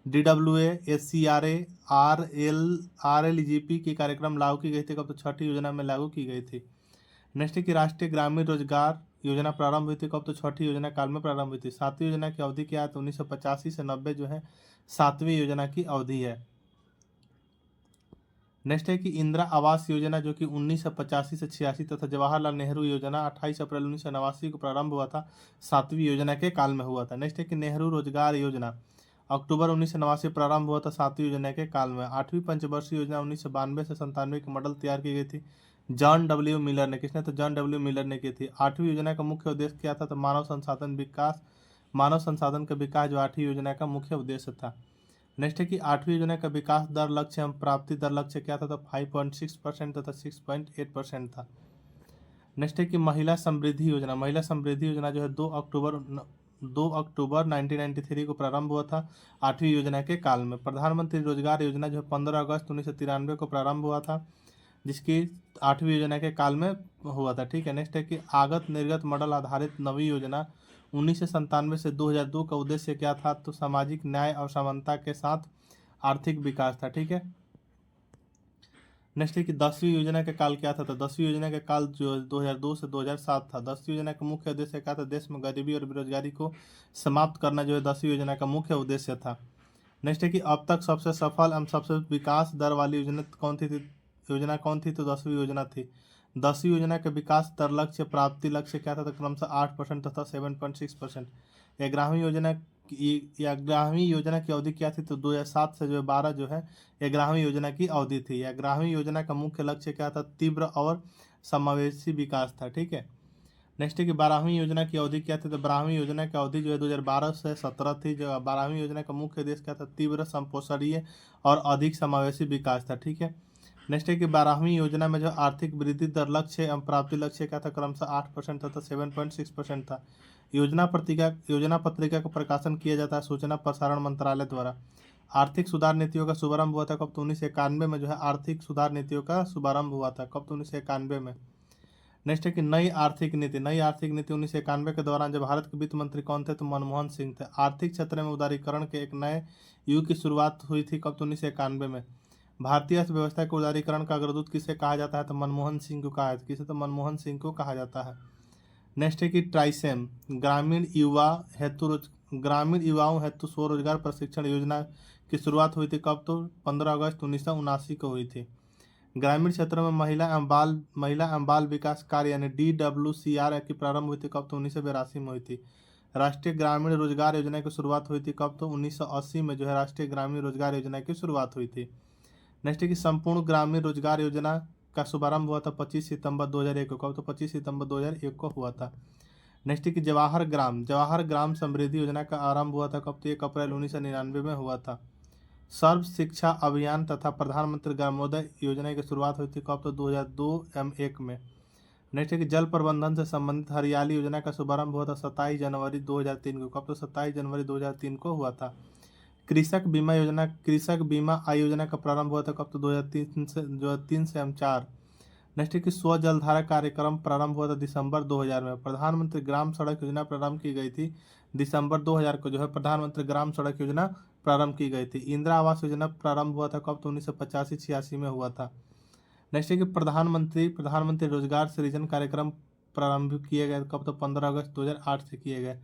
DWA, SCRA, RLGP की कार्यक्रम लागू की गई थी कब, तो छठी योजना में लागू की गई थी। नेक्स्ट है कि राष्ट्रीय ग्रामीण रोजगार योजना प्रारंभ हुई थी कब, तो छठी योजना काल में प्रारंभ हुई थी। सातवीं योजना की अवधि क्या है, तो 1985 से 90 जो है सातवीं योजना की अवधि है। नेक्स्ट है कि इंदिरा आवास योजना जो कि 1985 से 86 तथा जवाहरलाल नेहरू योजना 28 अप्रैल 1989 को प्रारंभ हुआ था, सातवीं योजना के काल में हुआ था। नेक्स्ट है कि नेहरू रोजगार योजना अक्टूबर 1989 प्रारंभ हुआ था, सातवीं योजना के काल में। आठवीं पंचवर्षीय योजना 1992 से 97 के मॉडल तैयार की गई थी। जॉन डब्ल्यू मिलर ने, किसने, तो जॉन डब्ल्यू मिलर ने की थी। आठवीं योजना का मुख्य उद्देश्य क्या था, तो मानव संसाधन का विकास जो आठवीं योजना का मुख्य उद्देश्य था। नेक्स्ट है कि आठवीं योजना का विकास दर लक्ष्य एवं प्राप्ति दर लक्ष्य क्या था, तो 5.6% तथा 6.8% था। नेक्स्ट है कि महिला समृद्धि योजना जो है 2 अक्टूबर 1993 को प्रारंभ हुआ था, आठवीं योजना के काल में। प्रधानमंत्री रोजगार योजना जो है 15 अगस्त 1993 को प्रारंभ हुआ था, जिसकी आठवीं योजना के काल में हुआ था, ठीक है। नेक्स्ट है कि आगत निर्गत मॉडल आधारित नवी योजना 1997 से 2002 का उद्देश्य क्या था, तो सामाजिक न्याय और समानता के साथ आर्थिक विकास था, ठीक है। नेक्स्ट है कि 10वीं योजना का काल क्या था, तो 10वीं योजना का काल जो 2002 से 2007 था। 10वीं योजना का मुख्य उद्देश्य क्या था, देश में गरीबी और बेरोजगारी को समाप्त करना जो है 10वीं योजना का मुख्य उद्देश्य था। नेक्स्ट है कि अब तक सबसे सफल एवं सबसे विकास दर वाली योजना कौन थी, तो 10वीं योजना थी। 10वीं योजना के विकास दर लक्ष्य प्राप्ति लक्ष्य क्या था, तो क्रमशः 8% तथा 7.6%। 11वीं योजना की अवधि क्या थी, तो 2007 से जो 12 जो है 11वीं योजना की अवधि थी। 11वीं योजना का मुख्य लक्ष्य क्या था, तीव्र और समावेशी विकास था, ठीक है। नेक्स्ट है कि 12वीं योजना की अवधि क्या थी, तो 12वीं योजना की अवधि जो है 2012 से 17 थी। जो 12वीं योजना का मुख्य उद्देश्य क्या था, तीव्र संपोषणीय और अधिक समावेशी विकास था, ठीक है। नेक्स्ट है कि 12वीं योजना में जो आर्थिक वृद्धि दर लक्ष्य एवं प्राप्ति लक्ष्य क्या था, क्रमशः 8% तथा 7.6% था। योजना पत्रिका का प्रकाशन किया जाता है सूचना प्रसारण मंत्रालय द्वारा। आर्थिक सुधार नीतियों का शुभारंभ हुआ था कब, तो 1991 में जो है आर्थिक सुधार नीतियों का शुभारंभ हुआ था कब, तो 1991 में। नेक्स्ट है कि नई आर्थिक नीति 1991 के दौरान जब भारत के वित्त मंत्री कौन थे, तो मनमोहन सिंह थे। आर्थिक क्षेत्र में उदारीकरण के एक नए युग की शुरुआत हुई थी कब, तो 1991 में। भारतीय अर्थव्यवस्था के उदारीकरण का अग्रदूत किसे कहा जाता है, तो मनमोहन सिंह को कहा किसे, तो मनमोहन सिंह को कहा जाता है। नेक्स्ट है कि ट्राइसेम ग्रामीण युवाओं हेतु स्वरोजगार प्रशिक्षण योजना की शुरुआत हुई थी कब, तो 15 अगस्त 1979 को हुई थी। ग्रामीण क्षेत्रों में महिला एवं बाल विकास कार्य यानी DWCR की प्रारंभ हुई थी कब, तो 1982 में हुई थी। राष्ट्रीय ग्रामीण रोजगार योजना की शुरुआत हुई थी कब, तो 1980 में जो है राष्ट्रीय ग्रामीण रोजगार योजना की शुरुआत हुई थी। नेक्स्ट है कि संपूर्ण ग्रामीण रोजगार योजना का शुभारंभ हुआ था 25 सितंबर 2001 को कब, तो 25 सितंबर 2001 को हुआ था। नेक्स्ट है कि जवाहर ग्राम समृद्धि योजना का आरंभ हुआ था कब, तो 1 अप्रैल 1999 में हुआ था। सर्व शिक्षा अभियान तथा प्रधानमंत्री ग्रामोदय योजना की शुरुआत हुई थी कब, तो 2002-1 में। नेक्स्ट है कि जल प्रबंधन से संबंधित हरियाली योजना का शुभारंभ हुआ था 27 जनवरी 2003 को कब, तो 27 जनवरी 2003 को हुआ था। कृषक बीमा आय योजना का प्रारंभ हुआ था कब, तो 2003 से हम 4। नेक्स्ट है कि स्व जलधारा कार्यक्रम प्रारंभ हुआ था दिसंबर 2000 में। प्रधानमंत्री ग्राम सड़क योजना प्रारंभ की गई थी दिसंबर 2000 को जो है प्रधानमंत्री ग्राम सड़क योजना प्रारंभ की गई थी। इंदिरा आवास योजना प्रारंभ हुआ था कब, तो 1985-86 में हुआ था। नेक्स्ट है कि प्रधानमंत्री रोजगार सृजन कार्यक्रम प्रारंभ किए गए कब? तो 15 अगस्त 2008 से किए गए।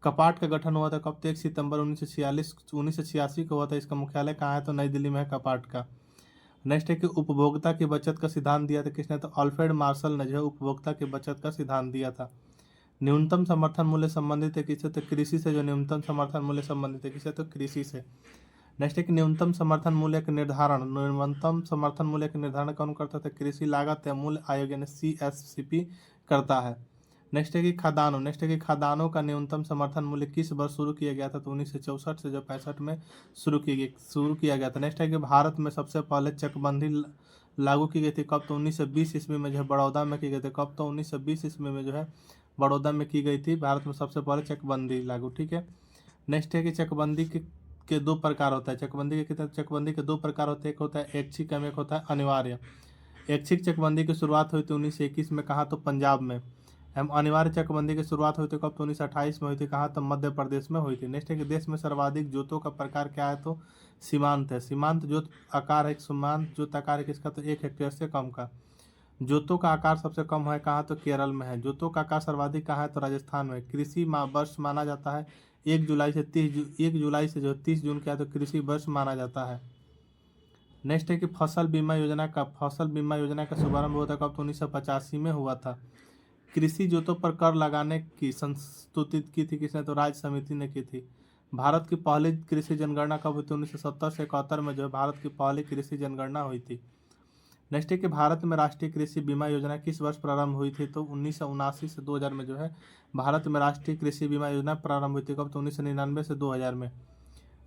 कपाट का गठन हुआ था कब? तो 1 सितंबर 1986 को हुआ था। इसका मुख्यालय कहाँ है? तो नई दिल्ली में है कपाट का। नेक्स्ट है कि उपभोक्ता की बचत का सिद्धांत दिया था किसने? तो अल्फ्रेड मार्शल ने जो है उपभोक्ता की बचत का सिद्धांत दिया था। न्यूनतम समर्थन मूल्य संबंधित है किससे? तो कृषि से। जो न्यूनतम समर्थन मूल्य संबंधित है किससे? तो कृषि से। नेक्स्ट है कि न्यूनतम समर्थन मूल्य का निर्धारण, न्यूनतम समर्थन मूल्य का निर्धारण कौन करता था? कृषि लागत या मूल्य आयोग यानी CSCP करता है। नेक्स्ट है कि खादानों, नेक्स्ट है कि खादानों का न्यूनतम समर्थन मूल्य किस वर्ष शुरू किया गया था? तो 1964 से जो 65 में शुरू किया गया था। नेक्स्ट है कि भारत में सबसे पहले चकबंदी लागू की गई थी कब? तो 1920 ईस्वी में जो है बड़ौदा में की गई थी। कब? तो 1920 ईस्वी में जो है बड़ौदा में की गई थी भारत में सबसे पहले चकबंदी लागू। ठीक है। नेक्स्ट है कि चकबंदी के दो प्रकार होता है। चकबंदी के दो प्रकार होते हैं, एक होता है ऐच्छिक एवं एक होता है अनिवार्य। ऐच्छिक चकबंदी की शुरुआत हुई थी 1921 में, कहाँ? तो पंजाब में। एवं अनिवार्य चकबंदी की शुरुआत हुई थी कब? तो 1928 में हुई थी, कहाँ? तो मध्य प्रदेश में हुई थी। नेक्स्ट है कि देश में सर्वाधिक जोतों का प्रकार क्या है? तो सीमांत है। सीमांत जोत आकार है, सीमांत जोत आकार है किसका? तो 1 हेक्टेयर से कम का। जोतों का आकार सबसे कम है कहाँ? तो केरल में है। जोतों का आकार सर्वाधिक कहाँ है? तो राजस्थान में। कृषि वर्ष माना जाता है 1 जुलाई से 30 जून क्या? तो कृषि वर्ष माना जाता है। नेक्स्ट है कि फसल बीमा योजना का शुभारंभ हुआ था कब? तो 1985 में हुआ था। कृषि जोतों पर कर लगाने की संस्तुति की थी किसने? तो राज्य समिति ने की थी। भारत की पहली कृषि जनगणना कब हुई थी? 1970 से 71 में जो है भारत की पहली कृषि जनगणना हुई थी। नेक्स्ट है कि भारत में राष्ट्रीय कृषि बीमा योजना किस वर्ष प्रारंभ हुई थी? तो 1979 से 2000 में जो है भारत में राष्ट्रीय कृषि बीमा योजना प्रारंभ हुई थी कब? तो 1999 से 2000 में।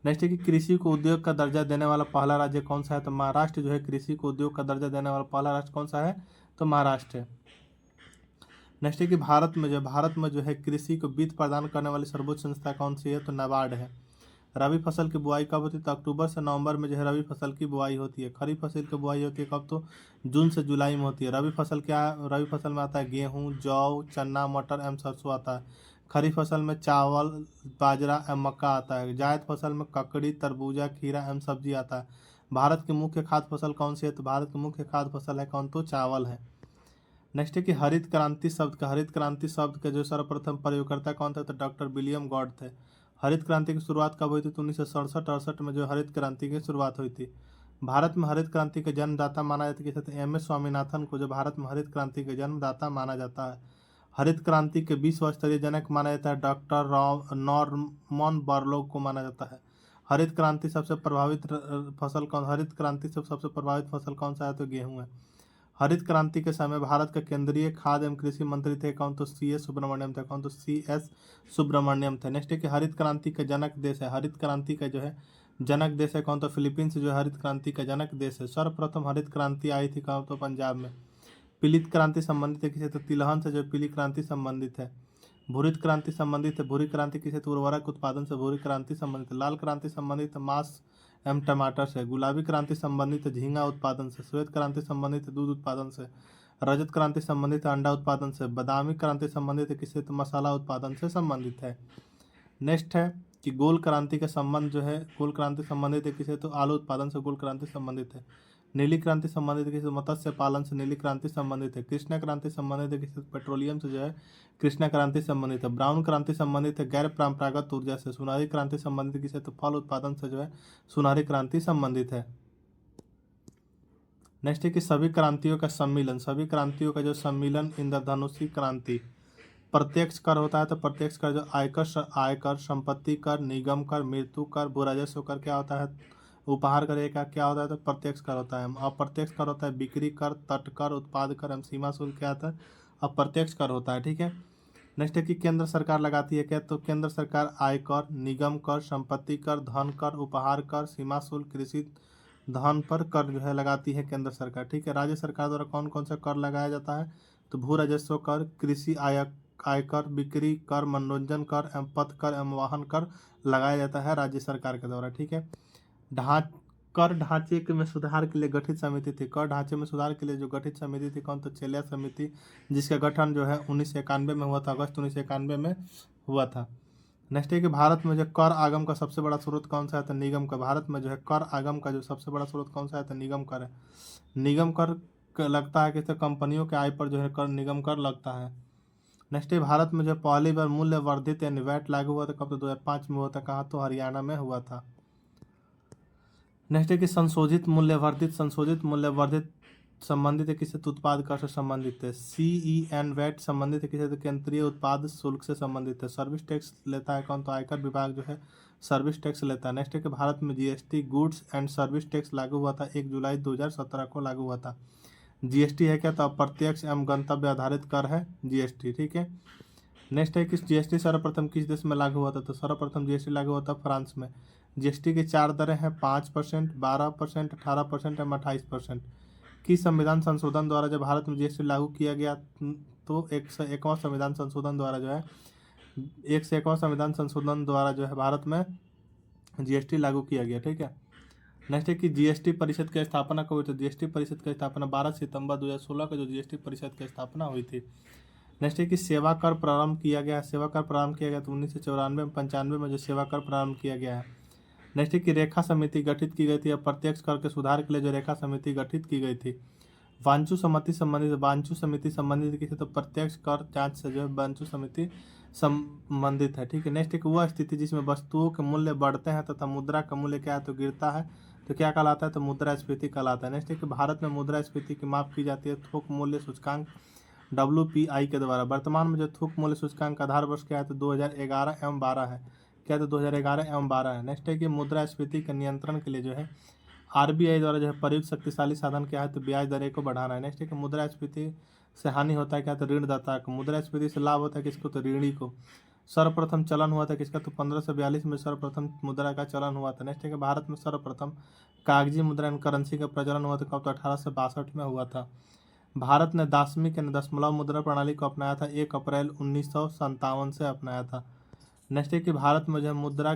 नेक्स्ट है कि कृषि को उद्योग का दर्जा देने वाला पहला राज्य कौन सा है? तो महाराष्ट्र जो है कृषि को उद्योग का दर्जा देने वाला पहला राज्य कौन सा है? तो महाराष्ट्र है। नेक्स्ट है कि भारत में जो है कृषि को वित्त प्रदान करने वाली सर्वोच्च संस्था कौन सी है? तो नाबार्ड है। रबी फसल की बुआई कब होती है? तो अक्टूबर से नवंबर में जो है रबी फसल की बुआई होती है। खरीफ फसल की बुआई होती है कब? तो जून से जुलाई में होती है। रबी फसल रबी फसल में आता है गेहूँ, जौ, चना, मटर एवं सरसों आता है। खरीफ फसल में चावल, बाजरा एवं मक्का आता है। जायद फसल में ककड़ी, तरबूजा, खीरा एवं सब्जी आता है। भारत की मुख्य खाद्य फसल कौन सी है? तो भारत की मुख्य खाद्य फसल है कौन? तो चावल है। नेक्स्ट है कि हरित क्रांति शब्द का जो सर्वप्रथम प्रयोगकर्ता कौन था? तो डॉक्टर विलियम गॉड थे। हरित क्रांति की शुरुआत कब हुई थी? तो 1967-68 में जो हरित क्रांति की शुरुआत हुई थी। भारत में हरित क्रांति के जन्मदाता माना जाता है किसे? तो MS स्वामीनाथन को जो भारत में हरित क्रांति के जन्मदाता माना जाता है। हरित क्रांति के विश्व स्तरीय जनक माना जाता है डॉक्टर नॉर्मन बोरलॉग को माना जाता है। हरित क्रांति से सबसे प्रभावित फसल कौन सा है? तो गेहूँ है। हरित क्रांति के समय भारत का केंद्रीय खाद्य एवं कृषि मंत्री थे कौन? तो CS सुब्रमण्यम थे। कौन? तो CS सुब्रमण्यम थे। नेक्स्ट है कि हरित क्रांति का जनक देश है, हरित क्रांति का जो है जनक देश है कौन? तो फिलीपींस जो है हरित क्रांति का जनक देश है। सर्वप्रथम हरित क्रांति आई थी कहाँ? तो पंजाब में। पीलित क्रांति संबंधित है किसे? तो तिलहन से जो पीली क्रांति संबंधित है। भूरित क्रांति संबंधित है, भूरी क्रांति किसे? तो उर्वरक उत्पादन से भूरी क्रांति संबंधित है। लाल क्रांति संबंधित है मांस एवं टमाटर से। गुलाबी क्रांति संबंधित है झींगा उत्पादन से। श्वेत क्रांति संबंधित है दूध उत्पादन से। रजत क्रांति संबंधित है अंडा उत्पादन से। बादामी क्रांति संबंधित है किससे? तो मसाला उत्पादन से संबंधित है। नेक्स्ट है कि गोल क्रांति का संबंध जो है गोल क्रांति संबंधित है किसे? तो आलू उत्पादन से गोल क्रांति संबंधित है। नीली क्रांति संबंधित है किसे? मत्स्य पालन से नीली क्रांति संबंधित है। कृष्णा क्रांति संबंधित है किसे? पेट्रोलियम से जो है कृष्णा क्रांति संबंधित है। ब्राउन क्रांति संबंधित है गैर परंपरागत ऊर्जा से। सुनहरी क्रांति संबंधित किसे? तो फल उत्पादन से जो है सुनहरी क्रांति संबंधित है। नेक्स्ट है कि सभी क्रांतियों का जो सम्मिलन इंद्रधनुषी क्रांति। प्रत्यक्ष कर होता है तो प्रत्यक्ष कर जो आयकर, संपत्ति कर, निगम कर, मृत्यु कर, भू राजस्व कर क्या होता है? उपहार कर का क्या होता है? तो प्रत्यक्ष कर होता है। अप्रत्यक्ष कर होता है बिक्री कर, तट कर, उत्पाद कर एवं सीमा शुल्क क्या होता है? अप्रत्यक्ष कर होता है। ठीक है। नेक्स्ट है कि केंद्र सरकार लगाती है क्या? तो केंद्र सरकार आयकर, निगम कर, संपत्ति कर, धन कर, उपहार कर, सीमा शुल्क, कृषि धन पर कर जो है लगाती है केंद्र सरकार। ठीक है। राज्य सरकार द्वारा कौन कौन सा कर लगाया जाता है? तो भू राजस्व कर, कृषि आयकर, बिक्री कर, मनोरंजन कर एवं पथ कर एवं वाहन कर लगाया जाता है राज्य सरकार के द्वारा। ठीक है। कर ढांचे में सुधार के लिए गठित समिति थी। कर ढांचे में सुधार के लिए जो गठित समिति थी कौन? तो चेलिया समिति, जिसका गठन जो है 1991 में हुआ था, अगस्त 1991 में हुआ था। नेक्स्ट है कि भारत में जो कर आगम का सबसे बड़ा स्रोत कौन सा है? तो निगम का। भारत में जो है कर आगम का जो सबसे बड़ा स्रोत कौन सा है? तो निगम कर है। निगम कर लगता है कि कंपनियों के आय पर जो है कर निगम कर लगता है। नेक्स्ट है भारत में जो पहली बार मूल्य वर्धित यानी वैट लागू हुआ था कब? तो 2005 में हुआ था। कहाँ? तो हरियाणा में हुआ था। नेक्स्ट है कि संशोधित मूल्य वर्धित संबंधित है किससे? तो उत्पाद कर से संबंधित है। CEN वैट संबंधित है किससे? तो केंद्रीय उत्पाद शुल्क से संबंधित है। सर्विस टैक्स लेता है कौन? तो आयकर विभाग जो है सर्विस टैक्स लेता है। नेक्स्ट है कि भारत में GST goods and service tax लागू हुआ था 1 जुलाई 2017 को लागू हुआ था। GST है क्या? तो अप्रत्यक्ष एवं गंतव्य आधारित कर है GST, ठीक है। नेक्स्ट है कि GST सर्वप्रथम किस देश में लागू हुआ था? तो सर्वप्रथम GST लागू हुआ था फ्रांस में। GST की 4 दरें हैं 5%, 12%, 18% एवं 28%। की संविधान संशोधन द्वारा जब भारत में GST लागू किया गया तो 101वां संविधान संशोधन द्वारा जो है 101वां संविधान संशोधन द्वारा जो है भारत में GST लागू किया गया, ठीक है। नेक्स्ट है कि GST परिषद की स्थापना कब हुई? तो GST परिषद की स्थापना 12 सितंबर 2016 को जो GST परिषद की स्थापना हुई थी। नेक्स्ट है कि सेवा कर प्रारंभ किया गया। सेवा कर प्रारंभ किया गया तो 1994 में 95 में जो सेवा कर प्रारंभ किया गया है। नेक्स्ट है कि रेखा समिति गठित की गई थी। अप्रत्यक्ष कर के सुधार के लिए जो रेखा समिति गठित की गई थी। वांचू समिति संबंधित किसी? तो प्रत्यक्ष कर जांच से जो है वांचू समिति संबंधित है, ठीक है। नेक्स्ट एक वह स्थिति जिसमें वस्तुओं के मूल्य बढ़ते हैं तथा मुद्रा का मूल्य क्या है? तो गिरता है, तो क्या कहलाता है? तो मुद्रास्फीति कहलाता है। नेक्स्ट है कि भारत में मुद्रास्फीति की माप की जाती है थोक मूल्य सूचकांक WPI के द्वारा। वर्तमान में जो थोक मूल्य सूचकांक आधार वर्ष क्या है? तो 2011 एवं 12 है। क्या? तो 2011 एवं 12 है। नेक्स्ट है कि मुद्रास्फीति के नियंत्रण के लिए जो है RBI द्वारा जो है प्रयुक्त शक्तिशाली साधन क्या है? तो ब्याज दरें को बढ़ाना है। नेक्स्ट है कि मुद्रास्फीति से हानि होता है क्या? तो ऋणदाता को। मुद्रास्फीति से लाभ होता है किसको? तो ऋणी को। सर्वप्रथम चलन हुआ था किसका? तो 1542 में सर्वप्रथम मुद्रा का चलन हुआ था। नेक्स्ट है कि भारत में सर्वप्रथम कागजी मुद्रा करेंसी का प्रचलन हुआ था कब? तो 1862 में हुआ था। भारत ने दाशमिक यानी दशमलव मुद्रा प्रणाली को अपनाया था 1 अप्रैल 1957 से अपनाया था। नेक्स्ट है कि भारत में जो मुद्रा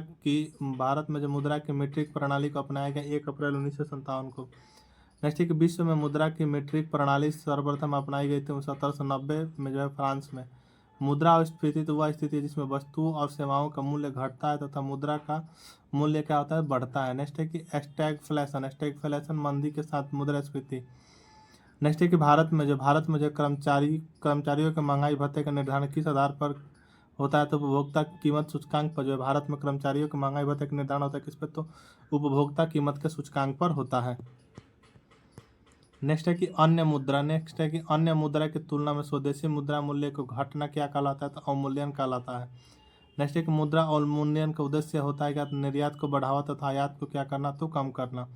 की मीट्रिक प्रणाली को अपनाया गया 1 अप्रैल 1957 को। नेक्स्ट है कि विश्व में मुद्रा की मीट्रिक प्रणाली सर्वप्रथम अपनाई गई थी 1790 में जो है फ्रांस में। मुद्रास्फीति तो वह स्थिति है जिसमें वस्तुओं और सेवाओं का मूल्य घटता है तथा मुद्रा का मूल्य क्या होता है? बढ़ता है। नेक्स्ट है कि स्टैगफ्लेशन मंदी के साथ मुद्रास्फीति। नेक्स्ट है कि भारत में जो कर्मचारियों के महंगाई भत्ते का निर्धारण किस आधार पर होता है? तो उपभोक्ता कीमत सूचकांक पर जो है भारत में कर्मचारियों के महंगाई भत्ते का निर्धारण होता है किस पर? तो उपभोक्ता कीमत के सूचकांक पर होता है। नेक्स्ट है कि अन्य मुद्रा की तुलना में स्वदेशी मुद्रा मूल्य को घटना क्या कहलाता है? तो अवमूल्यन कहलाता है। नेक्स्ट है कि मुद्रा अवमूल्यन का उद्देश्य होता है क्या? तो निर्यात को बढ़ावा तथा आयात को क्या करना? तो कम करना।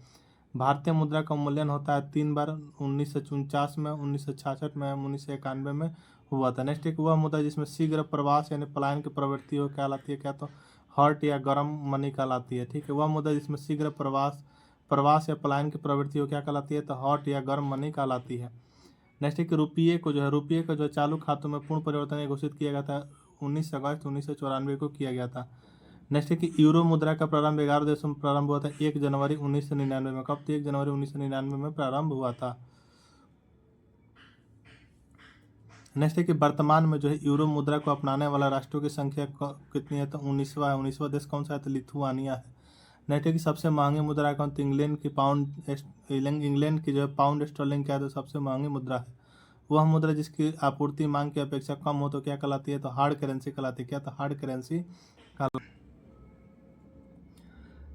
भारतीय मुद्रा का अवमूल्यन होता है 3 बार 1949 में, 1966 में, 1991 में हुआ था। नेक्स्ट एक वह मुद्रा जिसमें शीघ्र प्रवास यानी पलायन की प्रवृत्ति हो कहलाती है क्या? तो हॉट या गर्म मनी कहलाती है, ठीक है। वह मुद्रा जिसमें शीघ्र प्रवास या पलायन की प्रवृत्ति हो क्या कहलाती है? तो हॉट या गर्म मनी कहलाती है। नेक्स्ट है कि रुपये को जो चालू खातों में पूर्ण परिवर्तन घोषित किया गया था 19 अगस्त 1994 को किया गया था। नेक्स्ट है कि यूरो मुद्रा का प्रारंभ 11 देशों में प्रारंभ हुआ था 1 जनवरी 1999 में। कब? तो 1 जनवरी 1999 में प्रारंभ हुआ था। नेक्स्ट है कि वर्तमान में जो है यूरो मुद्रा को अपनाने वाला राष्ट्रों की संख्या कितनी है? तो 19वां है। 19वां देश कौन सा है? तो लिथुआनिया है। नेक्स्ट है कि सबसे महंगी मुद्रा कौन? तो इंग्लैंड की जो है पाउंड स्टर्लिंग क्या है? तो सबसे महंगी मुद्रा है। वह मुद्रा जिसकी आपूर्ति मांग की अपेक्षा कम हो तो क्या कहलाती है? तो हार्ड करेंसी कहलाती है। क्या? तो हार्ड करेंसी।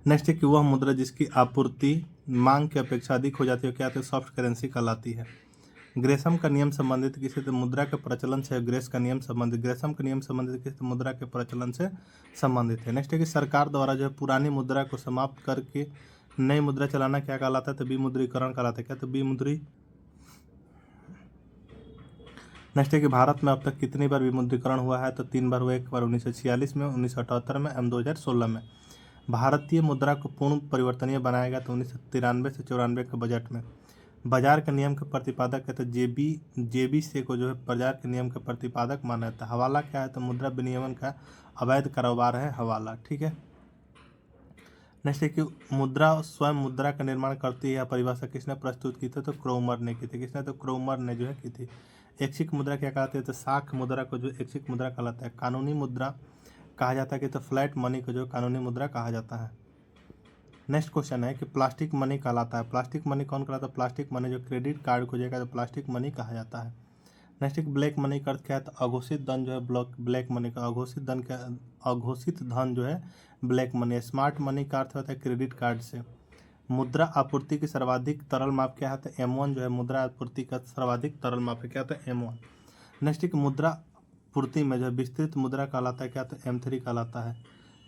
नेक्स्ट है कि वह मुद्रा जिसकी आपूर्ति मांग की अपेक्षा अधिक हो जाती है क्या? तो सॉफ्ट करेंसी कहलाती है। ग्रेसम का नियम संबंधित किसी तो मुद्रा के प्रचलन से ग्रेसम का नियम संबंधित किसी मुद्रा के प्रचलन से संबंधित है। नेक्स्ट है कि सरकार द्वारा जो है पुरानी मुद्रा को समाप्त करके नई मुद्रा चलाना क्या कहलाता है? तो विमुद्रीकरण कहलाता है। क्या? तो विमुद्री। नेक्स्ट है कि भारत में अब तक कितनी बार विमुद्रीकरण हुआ है? तो 3 बार हुआ। एक बार 1946 में, 1978 में एवं 2016 में। भारतीय मुद्रा को पूर्ण परिवर्तनीय बनाया गया तो 1993 से 94 के बजट में। बाजार के नियम के प्रतिपादक है तो जेबी से को जो है बाजार के नियम के प्रतिपादक माना जाता है। हवाला क्या है? तो मुद्रा विनियमन का अवैध कारोबार है हवाला, ठीक है। नेक्स्ट है कि मुद्रा स्वयं मुद्रा का निर्माण करती है। यह परिभाषा किसने प्रस्तुत की थी? तो क्रोमर ने की थी। किसने? तो क्रोमर ने जो है की थी। ऐच्छिक मुद्रा क्या कहलाती है? तो साख मुद्रा को जो ऐच्छिक मुद्रा कहलाता है। कानूनी मुद्रा कहा जाता है कि तो फ्लैट मनी को जो कानूनी मुद्रा कहा जाता है। नेक्स्ट क्वेश्चन है कि प्लास्टिक मनी कहलाता है। प्लास्टिक मनी कौन कहलाता है? प्लास्टिक मनी जो क्रेडिट कार्ड को जाएगा तो प्लास्टिक मनी कहा जाता है। नेक्स्ट एक ब्लैक मनी का अर्थ क्या है, तो अघोषित धन जो है ब्लैक मनी का अघोषित धन जो है ब्लैक मनी है। स्मार्ट मनी का अर्थ होता है क्रेडिट कार्ड से। मुद्रा आपूर्ति की सर्वाधिक तरल माप क्या है, तो M1 जो है मुद्रा आपूर्ति का सर्वाधिक तरल माप है, क्या होता है M1। नेक्स्ट एक मुद्रा पूर्ति में जो है विस्तृत मुद्रा कहलाता है, क्या तो M3 कहलाता है।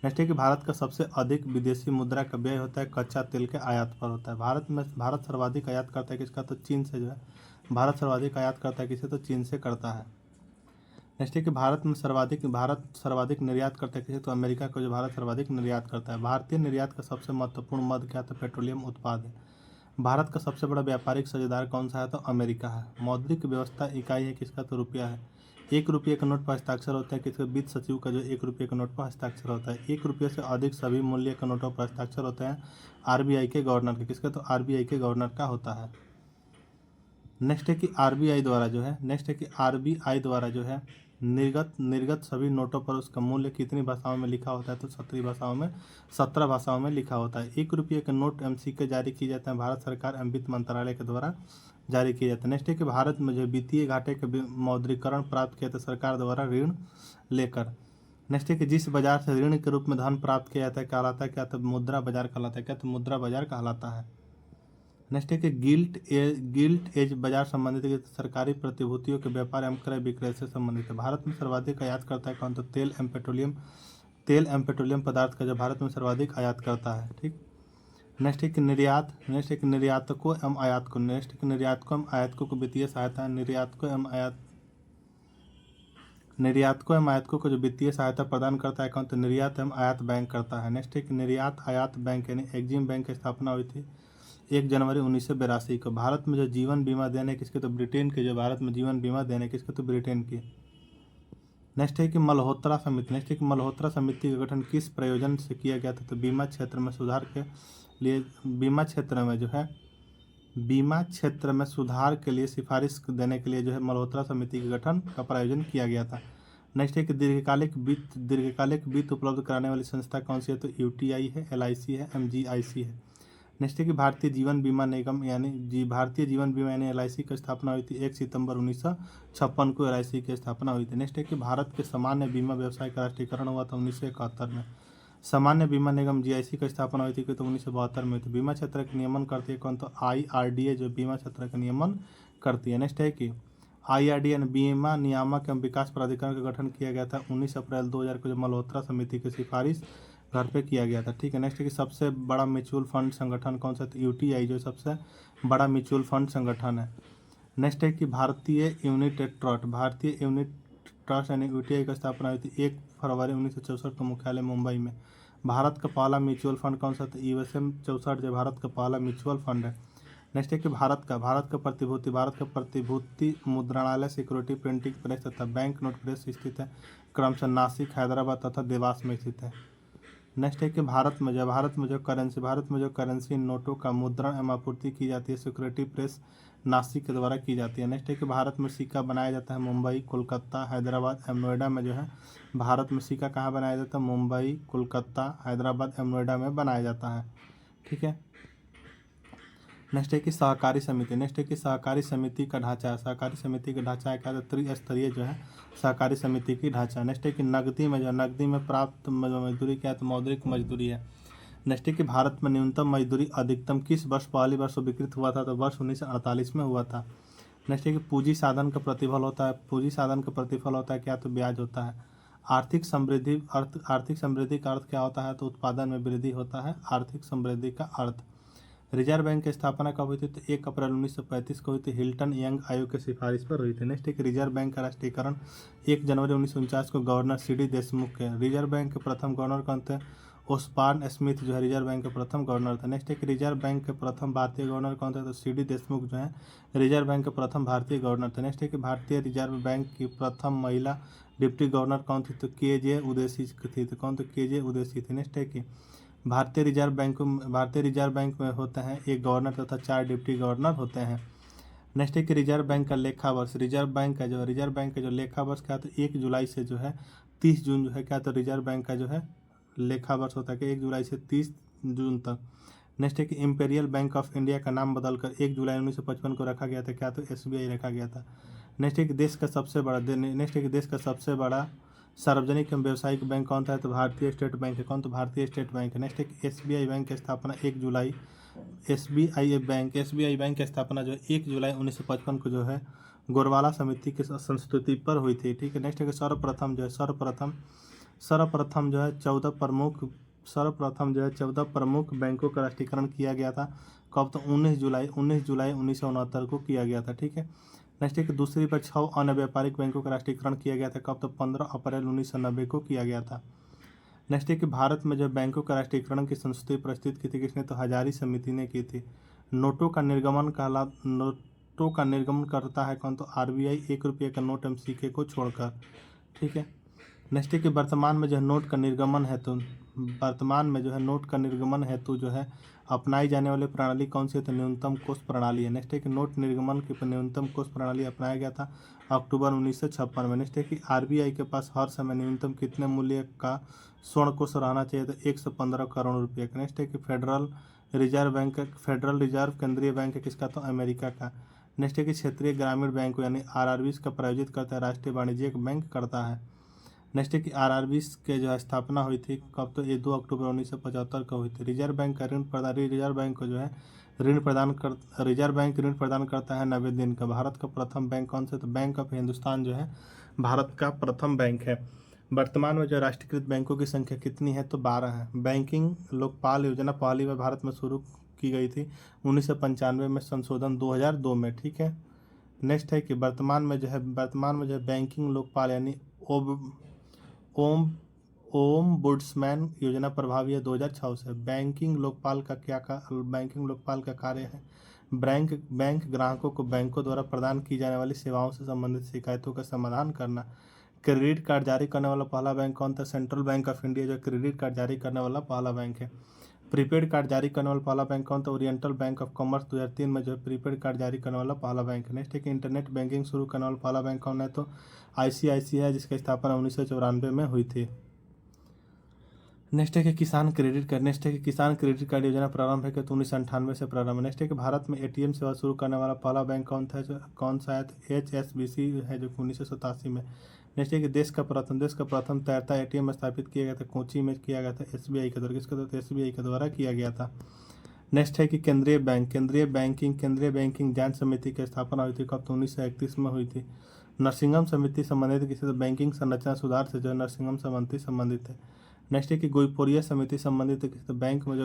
नेक्स्ट है कि भारत का सबसे अधिक विदेशी मुद्रा का व्यय होता है कच्चा तेल के आयात पर होता है। भारत सर्वाधिक आयात करता है किसका, तो चीन से जो है भारत सर्वाधिक आयात करता है किसे, तो चीन से करता है। नेक्स्ट है कि भारत सर्वाधिक निर्यात करता है किसे, तो अमेरिका को जो भारत सर्वाधिक निर्यात करता है। भारतीय निर्यात का सबसे महत्वपूर्ण मद क्या, तो पेट्रोलियम उत्पाद है। भारत का सबसे बड़ा व्यापारिक साझेदार कौन सा है, तो अमेरिका है। मौद्रिक व्यवस्था इकाई है किसका, तो रुपया है। 1 रुपये के नोट पर हस्ताक्षर होता है किसका, वित्त सचिव का जो 1 रुपये के नोट पर हस्ताक्षर होता है। 1 रुपये से अधिक सभी मूल्य के नोटों पर हस्ताक्षर होते हैं आरबीआई के गवर्नर के, किसका, तो आरबीआई के गवर्नर का होता है। नेक्स्ट है कि आरबीआई द्वारा जो है निर्गत सभी नोटों पर उसका मूल्य कितनी भाषाओं में लिखा होता है, तो 17 भाषाओं में लिखा होता है। 1 रुपये के नोट MCK जारी किए जाते हैं भारत सरकार एवं वित्त मंत्रालय के द्वारा जारी किए जाते हैं। नेक्स्ट है कि भारत में जो वित्तीय घाटे के मौद्रीकरण प्राप्त किया था सरकार द्वारा ऋण लेकर। नेक्स्ट है कि जिस बाजार से ऋण के रूप में धन प्राप्त किया जाता है कहलाता है, क्या तो मुद्रा बाजार कहलाता है, क्या तो मुद्रा बाजार कहलाता है। नेक्स्ट है कि गिल्ट एज बाजार संबंधित सरकारी प्रतिभूतियों के व्यापार एवं क्रय विक्रय से संबंधित है। भारत में सर्वाधिक आयात करता है कौन, तो तेल एवं पेट्रोलियम पदार्थ का जो भारत में सर्वाधिक आयात करता है। ठीक। नेक्स्ट है कि निर्यातकों एवं आयातकों को वित्तीय सहायता, निर्यातकों एवं आयातकों को जो वित्तीय सहायता प्रदान करता है कौन, तो निर्यात एवं आयात बैंक करता है। नेक्स्ट है कि निर्यात आयात बैंक यानी एग्जिम बैंक की स्थापना हुई थी 1 जनवरी 1982 को। भारत में जो जीवन बीमा देने किसके, तो ब्रिटेन के, जो भारत में जीवन बीमा देने किसके, तो ब्रिटेन की। नेक्स्ट है कि मल्होत्रा समिति का गठन किस प्रयोजन से किया गया था, तो बीमा क्षेत्र में सुधार के लिए सिफारिश देने के लिए जो है मल्होत्रा समिति के गठन का प्रयोजन किया गया था। नेक्स्ट है कि दीर्घकालिक वित्त उपलब्ध कराने वाली संस्था कौन सी है, तो UTI है, LIC है, MGIC है। नेक्स्ट है कि भारतीय जीवन बीमा यानी LIC की स्थापना हुई थी 1 सितंबर 1956 को LIC की स्थापना हुई थी। नेक्स्ट है कि भारत के सामान्य बीमा व्यवसाय का राष्ट्रीयकरण हुआ था 1971 में। सामान्य बीमा निगम GIC की स्थापना हुई थी तो 1972 में। तो बीमा क्षेत्र का नियमन करती है कौन, तो IRDA जो बीमा क्षेत्र का नियमन करती है। नेक्स्ट है कि IRDA बीमा नियामक एवं विकास प्राधिकरण का गठन किया गया था 19 अप्रैल 2000 को, जो मल्होत्रा समिति की सिफारिश घर पे किया गया था। ठीक है। नेक्स्ट है कि सबसे बड़ा म्यूचुअल फंड संगठन कौन सा, तो UTI जो सबसे बड़ा म्यूचुअल फंड संगठन है। नेक्स्ट है कि भारतीय यूनिट ट्रस्ट यानी UTI की स्थापना हुई थी 1 फरवरी 1964 को, मुख्यालय मुंबई में। भारत का पहला म्यूचुअल फंड कौन सा, तो USM 64 जो भारत का पहला म्यूचुअल फंड है। नेक्स्ट है कि भारत का प्रतिभूति मुद्रणालय, सिक्योरिटी प्रिंटिंग प्रेस तथा बैंक नोट प्रेस स्थित है क्रमशः नासिक, हैदराबाद तथा देवास में स्थित है। नेक्स्ट है कि भारत में जो करेंसी नोटों का मुद्रण एवं आपूर्ति की जाती है सिक्योरिटी प्रेस नासिक के द्वारा की जाती है। नेक्स्ट है कि भारत में सिक्का बनाया जाता है मुंबई, कोलकाता, हैदराबाद एवं नोएडा में जो है भारत में सिक्का कहाँ बनाया जाता है, मुंबई, कोलकाता, हैदराबाद एवं नोएडा में बनाया जाता है। ठीक है। नेक्स्ट है कि सहकारी समिति का ढांचा है क्या, त्रिस्तरीय जो है सहकारी समिति की ढांचा। नेक्स्ट है कि नकदी में प्राप्त मजदूरी क्या है, तो मौद्रिक मजदूरी है। नेक्स्ट है कि भारत में न्यूनतम मजदूरी अधिकतम किस वर्ष पहली बार स्वीकृत हुआ था, तो वर्ष 1948 में हुआ था। नेक्स्ट है कि पूंजी साधन का प्रतिफल होता है क्या, तो ब्याज होता है। आर्थिक समृद्धि का अर्थ क्या होता है, तो उत्पादन में वृद्धि होता है आर्थिक समृद्धि का अर्थ। रिजर्व बैंक की स्थापना कब हुई थी, तो 1 अप्रैल 1935 को हुई थी, हिल्टन यंग आयोग की सिफारिश पर हुई थी। नेक्स्ट है कि रिजर्व बैंक का राष्ट्रीयकरण 1 जनवरी 1949 को गवर्नर CD देशमुख के। रिजर्व बैंक के प्रथम गवर्नर कौन थे, ओस्बॉर्न स्मिथ जो है रिजर्व बैंक के प्रथम गवर्नर थे। नेक्स्ट है कि रिजर्व बैंक के प्रथम भारतीय गवर्नर कौन थे, तो CD देशमुख जो है रिजर्व बैंक के प्रथम भारतीय गवर्नर थे। नेक्स्ट है कि भारतीय रिजर्व बैंक की प्रथम महिला डिप्टी गवर्नर कौन थी, तो KJ उदेसी थी। तो कौन, तो KJ उदेसी थी। नेक्स्ट है कि भारतीय रिजर्व बैंक में होते हैं 1 गवर्नर तथा 4 डिप्टी गवर्नर होते हैं। नेक्स्ट है कि रिजर्व बैंक का लेखा वर्ष, रिजर्व बैंक का जो लेखा वर्ष क्या, तो 1 जुलाई से जो है 30 जून जो है क्या, तो रिजर्व बैंक का जो है लेखा वर्ष होता है कि 1 जुलाई से 30 जून तक। नेक्स्ट है कि इंपीरियल बैंक ऑफ इंडिया का नाम बदलकर 1 जुलाई 1955 को रखा गया था क्या, तो SBI रखा गया था। नेक्स्ट है कि देश का सबसे बड़ा सार्वजनिक एवं व्यावसायिक बैंक कौन सा है? तो भारतीय स्टेट बैंक है। कौन? तो भारतीय स्टेट बैंक है। नेक्स्ट है कि एसबीआई बैंक की स्थापना 1 जुलाई एसबीआई बैंक की स्थापना जो है 1 जुलाई 1955 को जो है गोरवाला समिति की संस्तुति पर हुई थी। ठीक है। नेक्स्ट है कि सर्वप्रथम जो है 14 प्रमुख बैंकों का राष्ट्रीयकरण किया गया था। कब? तो 19 जुलाई 1969 को किया गया था। ठीक है। नेक्स्ट है कि दूसरी बार 6 अन्य व्यापारिक बैंकों का राष्ट्रीयकरण किया गया था। कब? तो 15 अप्रैल 1990 को किया गया था। नेक्स्ट है कि भारत में जो बैंकों का राष्ट्रीयकरण की संस्तुति प्रस्तुत की थी किसने? तो हजारी समिति ने की थी। नोटों का निर्गमन करता है कौन? तो आरबीआई, 1 रुपये का नोट एवं सिक्के को छोड़कर। ठीक है। नेक्स्ट है कि वर्तमान में जो है नोट का निर्गमन हेतु जो है अपनाई जाने वाली प्रणाली कौन सी है? तो न्यूनतम कोष प्रणाली है। नेक्स्ट है कि नोट निर्गमन की न्यूनतम कोष प्रणाली अपनाया गया था अक्टूबर 1956 में। नेक्स्ट है कि आरबीआई के पास हर समय न्यूनतम कितने मूल्य का स्वर्ण कोष रहना चाहिए? तो 115 करोड़ रुपये का। नेक्स्ट है कि फेडरल रिजर्व केंद्रीय बैंक है किसका? तो अमेरिका का। नेक्स्ट है कि क्षेत्रीय ग्रामीण बैंक यानी आरआरबी का प्रायोजित करता है राष्ट्रीय वाणिज्यिक बैंक करता है। नेक्स्ट है कि आरआरबी के जो स्थापना हुई थी कब? तो ये 2 अक्टूबर 1975 को हुई थी। रिजर्व बैंक ऋण प्रदान करता है 90 दिन का। भारत का प्रथम बैंक कौन सा? तो बैंक ऑफ हिंदुस्तान जो है भारत का प्रथम बैंक है। वर्तमान में जो राष्ट्रीयकृत बैंकों की संख्या कितनी है? तो 12 है। बैंकिंग लोकपाल योजना पहली बार भारत में शुरू की गई थी 1995 में, संशोधन 2002 में। ठीक है। नेक्स्ट है कि वर्तमान में जो है बैंकिंग लोकपाल यानी ओम्बुड्समैन योजना प्रभावी है 2006 से। बैंकिंग लोकपाल का कार्य है बैंक ग्राहकों को बैंकों द्वारा प्रदान की जाने वाली सेवाओं से संबंधित शिकायतों का समाधान करना। क्रेडिट कार्ड जारी करने वाला पहला बैंक कौन था? सेंट्रल बैंक ऑफ इंडिया जो क्रेडिट कार्ड जारी करने वाला पहला बैंक है। प्रीपेड कार्ड जारी करने वाला पहला बैंक कौन था? ओरिएंटल बैंक ऑफ कॉमर्स 2003 में जो है प्रीपेड कार्ड जारी करने वाला पहला बैंक है। नेक्स्ट है कि इंटरनेट बैंकिंग शुरू करने वाला पहला बैंक कौन है? तो आईसीआईसीआई है जिसकी स्थापना 1994 में हुई थी। नेक्स्ट है कि किसान क्रेडिट कार्ड योजना प्रारंभ है कि 1998 से प्रारंभ है। नेक्स्ट है कि भारत में एटीएम सेवा शुरू करने वाला पहला बैंक कौन सा है? तो एचएसबीसी है जो 1987 में। नेक्स्ट है कि देश का प्रथम तैरता एटीएम स्थापित किया गया था कोची में, किया गया था एसबीआई के द्वारा। किसके द्वारा? एसबीआई के द्वारा किया गया था। नेक्स्ट है कि केंद्रीय बैंकिंग जांच समिति की स्थापना हुई थी कब? तो 1931 में हुई थी। नरसिंघम समिति संबंधित किसी से बैंकिंग संरचना सुधार से जो है नरसिंघम समिति संबंधित है। नेक्स्ट है कि गोईपोरिया समिति संबंधित है किसी बैंक में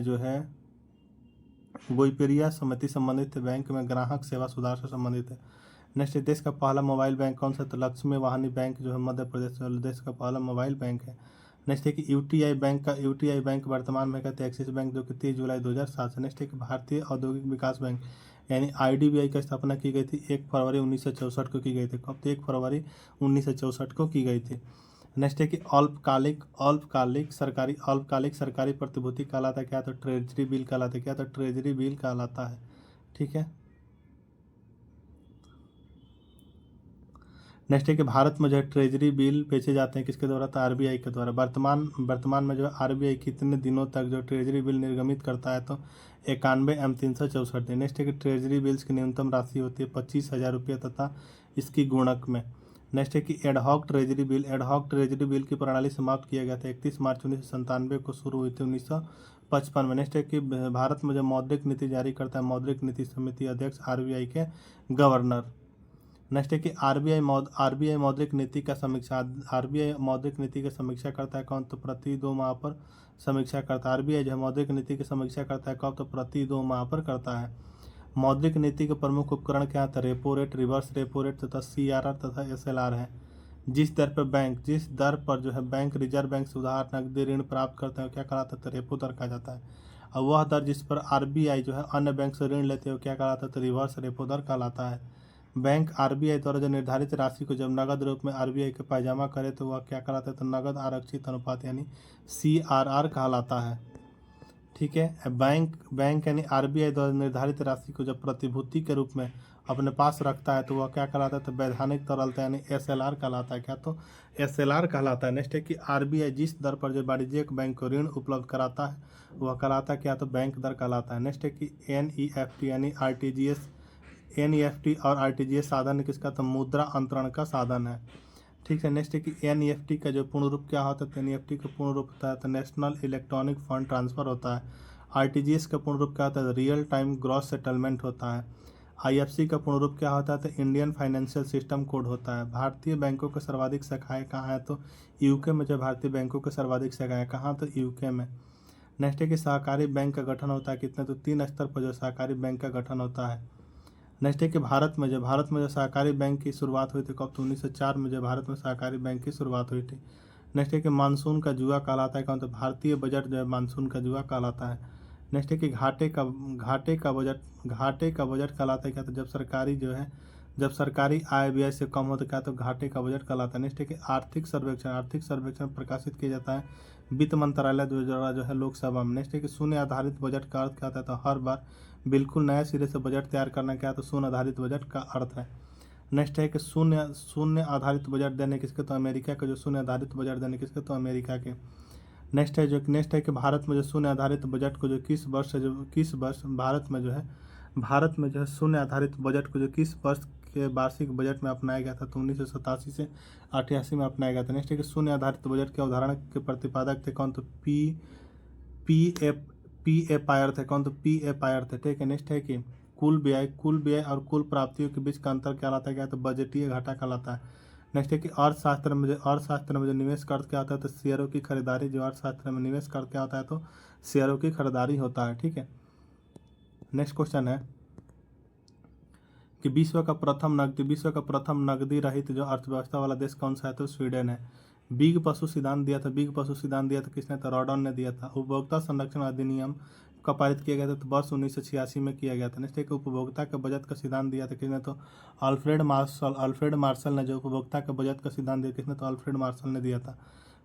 जो है गोईपोरिया समिति संबंधित है बैंक में ग्राहक सेवा सुधार से संबंधित है। नेक्स्ट देश का पहला मोबाइल बैंक कौन सा? तो लक्ष्मी वाहिनी बैंक जो है मध्य प्रदेश में देश का पहला मोबाइल बैंक है। नेक्स्ट है कि यूटीआई बैंक वर्तमान में कहते हैं एक्सिस बैंक जो कि 30 जुलाई 2007 से। नेक्स्ट है कि भारतीय औद्योगिक विकास बैंक यानी आईडीबीआई की स्थापना की गई थी 1 फरवरी 1964 को की गई थी। कब? तो 1 फरवरी 1964 को की गई थी। नेक्स्ट है कि अल्पकालिक सरकारी प्रतिभूति कहलाता है क्या? तो ट्रेजरी बिल कहलाता है। क्या? तो ट्रेजरी बिल कहलाता है। ठीक है। नेक्स्ट है कि भारत में जो है ट्रेजरी बिल बेचे जाते हैं किसके द्वारा? तो आरबीआई के द्वारा। वर्तमान में जो है आरबीआई कितने दिनों तक जो ट्रेजरी बिल निर्गमित करता है? तो 91 एवं 364 दिन। नेक्स्ट है कि ट्रेजरी बिल्स की न्यूनतम राशि होती है 25,000 रुपये तथा इसकी गुणक में। नेक्स्ट है कि एडहॉक ट्रेजरी बिल की प्रणाली समाप्त किया गया था 31 मार्च 1997 को शुरू हुई थी 1955 में। नेक्स्ट है कि भारत में जो मौद्रिक नीति जारी करता है मौद्रिक नीति समिति अध्यक्ष आरबीआई के गवर्नर। नेक्स्ट है कि आरबीआई मौद्रिक नीति का समीक्षा करता है कौन? तो प्रति 2 माह पर समीक्षा करता है। आरबीआई जो मौद्रिक नीति की समीक्षा करता है कब? तो प्रति 2 माह पर करता है। मौद्रिक नीति के प्रमुख उपकरण क्या था? Repo rate, reverse repo rate तथा सीआरआर तथा एसएलआर है। जिस दर पर जो है बैंक रिजर्व बैंक से उधार नकदी ऋण प्राप्त करते हैं क्या कहलाता है? तो रेपो दर कहा जाता है। और वह दर जिस पर आरबीआई जो है अन्य बैंक से ऋण लेते हो क्या कहलाता है? तो रिवर्स रेपो दर कहलाता है। बैंक आरबीआई द्वारा जो निर्धारित राशि को जब नगद रूप में आरबीआई के पास जमा करे तो वह क्या कहलाता है? तो नगद आरक्षित अनुपात यानी सीआरआर कहलाता है। ठीक है। बैंक यानी आरबीआई द्वारा निर्धारित राशि को जब प्रतिभूति के रूप में अपने पास रखता है तो वह क्या कहलाता है? तो वैधानिक तरलता यानी एसएलआर कहलाता है। क्या? तो एसएलआर कहलाता है। नेक्स्ट है कि आरबीआई जिस दर पर जो वाणिज्यिक बैंक को ऋण उपलब्ध कराता है वह कहलाता है क्या? तो बैंक दर कहलाता है। नेक्स्ट है कि एनईएफटी यानी एनईएफटी और आरटीजीएस साधन किसका, तो मुद्रा अंतरण का साधन है। ठीक है, नेक्स्ट है कि एनईएफटी का जो पूर्ण रूप क्या होता है, तो एनईएफटी का पूर्ण रूप होता है तो नेशनल इलेक्ट्रॉनिक फंड ट्रांसफर होता है। आरटीजीएस का पूर्ण रूप क्या होता है, रियल टाइम ग्रॉस सेटलमेंट होता है। आईएफसी का पूर्ण रूप क्या होता है, तो इंडियन फाइनेंशियल सिस्टम कोड होता है। भारतीय बैंकों के सर्वाधिक शाखाएं कहाँ है, तो यूके में जो भारतीय बैंकों के सर्वाधिक शाखाएं कहाँ, तो यूके में। नेक्स्ट है कि सहकारी बैंक का गठन होता है कितने, तो 3 स्तर पर जो सहकारी बैंक का गठन होता है। नेक्स्ट है कि भारत में जो सहकारी बैंक की शुरुआत हुई थी कब, तो 1904 में जो भारत में सहकारी बैंक की शुरुआत हुई थी। नेक्स्ट है कि मानसून का जुआ कहलाता है कौन, तो भारतीय बजट जो है मानसून का जुआ कहलाता है। नेक्स्ट है कि घाटे का बजट कहलाता है क्या, तो जब सरकारी आय व्यय से कम हो तो क्या, तो घाटे का बजट कहलाता है। नेक्स्ट है कि आर्थिक सर्वेक्षण प्रकाशित किया जाता है वित्त मंत्रालय द्वारा जो है लोकसभा में। नेक्स्ट है कि शून्य आधारित बजट का अर्थ क्या होता है, तो हर बार बिल्कुल नए सिरे से बजट तैयार करना क्या है, तो शून्य आधारित बजट का अर्थ है। नेक्स्ट है कि शून्य आधारित बजट देने किसके, तो अमेरिका के, जो शून्य आधारित बजट देने किसके, तो अमेरिका के। नेक्स्ट है कि भारत में जो शून्य आधारित बजट को जो किस वर्ष भारत में जो है शून्य आधारित बजट को जो किस वर्ष के वार्षिक बजट में अपनाया गया था, तो 1987 से 88 में अपनाया गया था। नेक्स्ट है कि शून्य आधारित बजट के अवधारणा के प्रतिपादक थे कौन, तो पी ए पायर थे कौन, तो पी ए पायर थे। ठीक है, नेक्स्ट है कि कुल व्यय और कुल प्राप्तियों के बीच का अंतर क्या लाता है, तो बजटीय घाटा कहलाता है। नेक्स्ट है कि अर्थशास्त्र में जो निवेश का अर्थ क्या होता है, तो शेयरों की खरीदारी। जो अर्थशास्त्र में निवेश का अर्थ क्या होता है, तो शेयरों की खरीदारी होता है। ठीक है, नेक्स्ट क्वेश्चन है कि विश्व का प्रथम नकदी रहित जो अर्थव्यवस्था वाला देश कौन सा है, तो स्वीडन है। बिग पशु सिद्धांत दिया था किसने, तो रॉडन ने दिया था। उपभोक्ता संरक्षण अधिनियम का पारित किया गया था, तो वर्ष 1986 में किया गया था। नेक्स्ट एक उपभोक्ता के बजट का सिद्धांत दिया था किसने, तो अल्फ्रेड मार्शल ने जो उपभोक्ता के बजट का सिद्धांत दिया किसने, तो अल्फ्रेड मार्शल ने दिया था।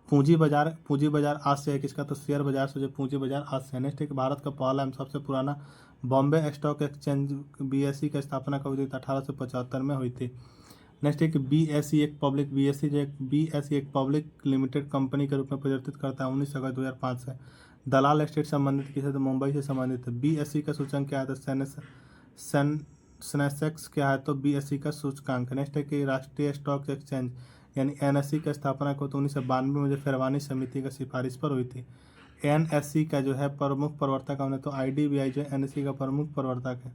पूंजी बाजार आज से है किसका, तो शेयर बाजार से जो पूंजी बाजार आज से है। नेक्स्ट एक भारत का पहला एवं सबसे पुराना बॉम्बे स्टॉक एक्सचेंज बीएसई की स्थापना कब हुई थी, 1875 में हुई थी। नेक्स्ट है कि बीएसई एक पब्लिक लिमिटेड कंपनी के रूप में परिवर्तित करता है 19 अगस्त 2005 से। दलाल स्टेट संबंधित किसे, तो मुंबई से संबंधित है। बीएसई का सूचकांक क्या है, तो सेंसेक्स क्या है, तो बीएसई का सूचकांक। नेक्स्ट है कि राष्ट्रीय स्टॉक एक्सचेंज यानी एनएसई की स्थापना को तो 1992 में जो फेरवानी समिति की सिफारिश पर हुई थी। एनएसई का जो है प्रमुख प्रवर्तक कौन है, तो आईडीबीआई जो एनएसई का प्रमुख प्रवर्तक है।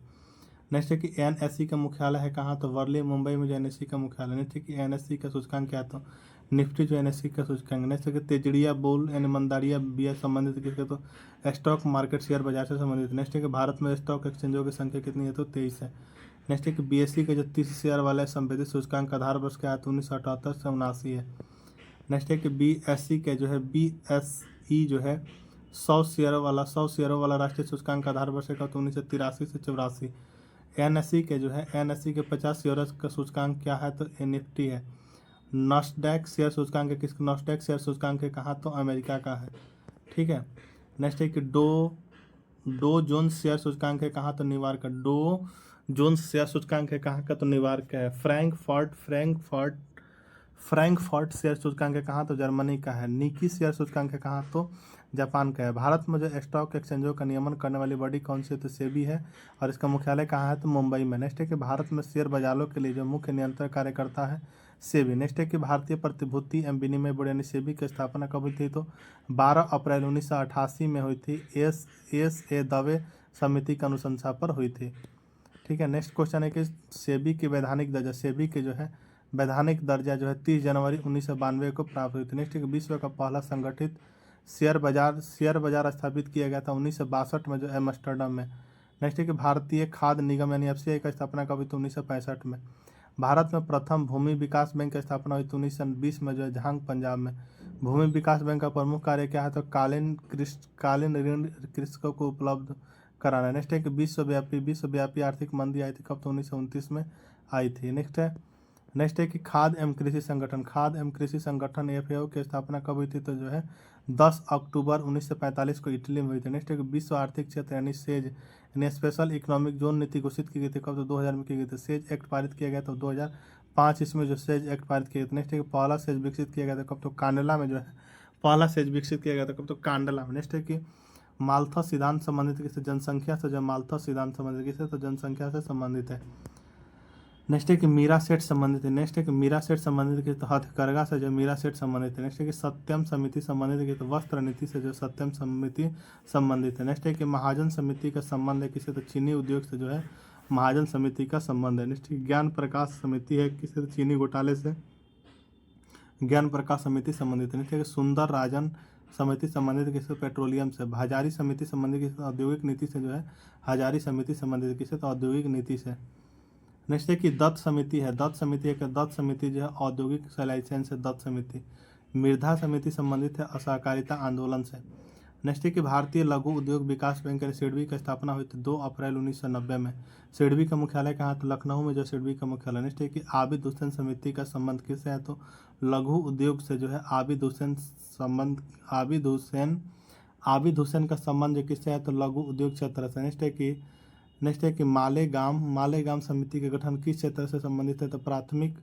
नेक्स्ट है कि एनएसई का मुख्यालय है कहाँ, तो वर्ली मुंबई में जो एनएसई का मुख्यालय। नेक्स्ट है कि एनएसई का सूचकांक क्या है, तो निफ्टी जो एनएसई का सूचकांक। नेक्स्ट है कि तेजड़िया बुल यानी मंदारिया बिया संबंधित किसके, तो स्टॉक मार्केट शेयर बाजार से संबंधित। नेक्स्ट है कि भारत में स्टॉक एक्सचेंजों की संख्या कितनी है, तो 23 है। नेक्स्ट है कि बीएसई के जो 30 शेयर वाले संवेदित सूचकांक आधार वर्ष क्या है, तो 1978 से 79 है। नेक्स्ट है कि बीएसई जो है 100 शेयरों वाला राष्ट्रीय सूचकांक आधार वर्ष का, तो 1983 से 84। एनएसई के 50 शेयरों का सूचकांक क्या है, तो एनएफटी है। नॉस्डैक शेयर सूचकांक है किसका, नॉस्डैक शेयर सूचकांक है कहाँ, तो अमेरिका का है। ठीक है, नेक्स्ट है कि डो जोन्स शेयर सूचकांक है कहाँ, तो न्यूयॉर्क का। डो जोन्स शेयर सूचकांक है कहाँ का, तो न्यूयॉर्क का है। फ्रैंकफर्ट शेयर सूचकांक है कहाँ, तो जर्मनी का है। निकी शेयर सूचकांक है कहाँ, तो जापान का है। भारत में जो स्टॉक एक्सचेंजों का नियमन करने वाली बॉडी कौन सी है, तो सेबी है और इसका मुख्यालय कहाँ है, तो मुंबई में। नेक्स्ट है कि भारत में शेयर बाजारों के लिए जो मुख्य नियंत्रण कार्य करता है सेबी। नेक्स्ट है कि भारतीय प्रतिभूति एवं विनिमय बोर्ड यानी सेबी की स्थापना कब हुई थी, तो 12 अप्रैल 1988 में हुई थी। एस ए दवे समिति की अनुशंसा पर हुई थी। ठीक है, नेक्स्ट क्वेश्चन है कि सेबी की वैधानिक दर्जा जो है 30 जनवरी 1992 को प्राप्त हुई थी। नेक्स्ट है कि विश्व का पहला संगठित शेयर बाजार स्थापित किया गया था 1962 में जो एम्स्टर्डम में। नेक्स्ट है कि भारतीय खाद्य निगम यानी एफसीआई का स्थापना कब हुई थी, 1965 में। भारत में प्रथम भूमि विकास बैंक की स्थापना हुई थी 1920 में जो है झांग पंजाब में। भूमि विकास बैंक का प्रमुख कार्य क्या है, तो कालीन ऋण कृषकों को उपलब्ध कराना। नेक्स्ट है कि विश्वव्यापी आर्थिक मंदी आई थी कब, तो 1929 में आई थी। नेक्स्ट है कि खाद्य एवं कृषि संगठन एफएओ की स्थापना कब हुई थी, तो जो है 10 अक्टूबर 1945 को इटली में हुई थी। नेक्स्ट है कि विश्व आर्थिक क्षेत्र यानी सेज यानी स्पेशल इकोनॉमिक जोन नीति घोषित की गई थी कब, तो 2000 में की गई थी। सेज एक्ट पारित किया गया तो 2005 इसमें जो सेज एक्ट पारित किया गया। नेक्स्ट है कि पहला सेज विकसित किया गया था कब, तो कांडला में जो है पहला सेज विकसित किया गया था कब, तो कांडला में। नेक्स्ट है कि माल्था सिद्धांत संबंधित किससे, जनसंख्या से। जो माल्था सिद्धांत संबंधित किससे, तो जनसंख्या से संबंधित है। नेक्स्ट है कि मीरा सेठ संबंधित है। नेक्स्ट है कि मीरा सेठ संबंधित है तो हथकरघा से जो मीरा सेठ संबंधित है। नेक्स्ट है कि सत्यम समिति संबंधित है तो वस्त्र नीति से जो सत्यम समिति संबंधित है। नेक्स्ट है कि महाजन समिति का संबंध है किसी तो चीनी उद्योग से जो है महाजन समिति का संबंध है। नेक्स्ट ज्ञान प्रकाश समिति है किसी तो चीनी घोटाले से ज्ञान प्रकाश समिति संबंधित है। नेक्स्ट है कि सुंदर राजन समिति संबंधित किसी पेट्रोलियम से। हजारी समिति संबंधित किसी औद्योगिक नीति से जो है हजारी समिति संबंधित किसी तो औद्योगिक नीति से। नेक्स्ट है कि दत्त समिति है। दत्त समिति है कि दत्त समिति जो है औद्योगिक लाइसेंस है दत्त समिति। मिर्धा समिति संबंधित है असहकारिता आंदोलन से। नेक्स्ट है कि भारतीय लघु उद्योग विकास बैंक यानी सिडबी की स्थापना हुई थी 2 अप्रैल 1990 में। सिडबी का मुख्यालय कहाँ था? लखनऊ में जो सिडबी का मुख्यालय। नेक्स्ट है कि आबिद हुसैन समिति का संबंध किससे है? तो लघु उद्योग से जो है आबिद हुसैन का संबंध किससे है? तो लघु उद्योग क्षेत्र से। नेक्स्ट है कि मालेगांव समिति के गठन किस क्षेत्र से संबंधित है? तो प्राथमिक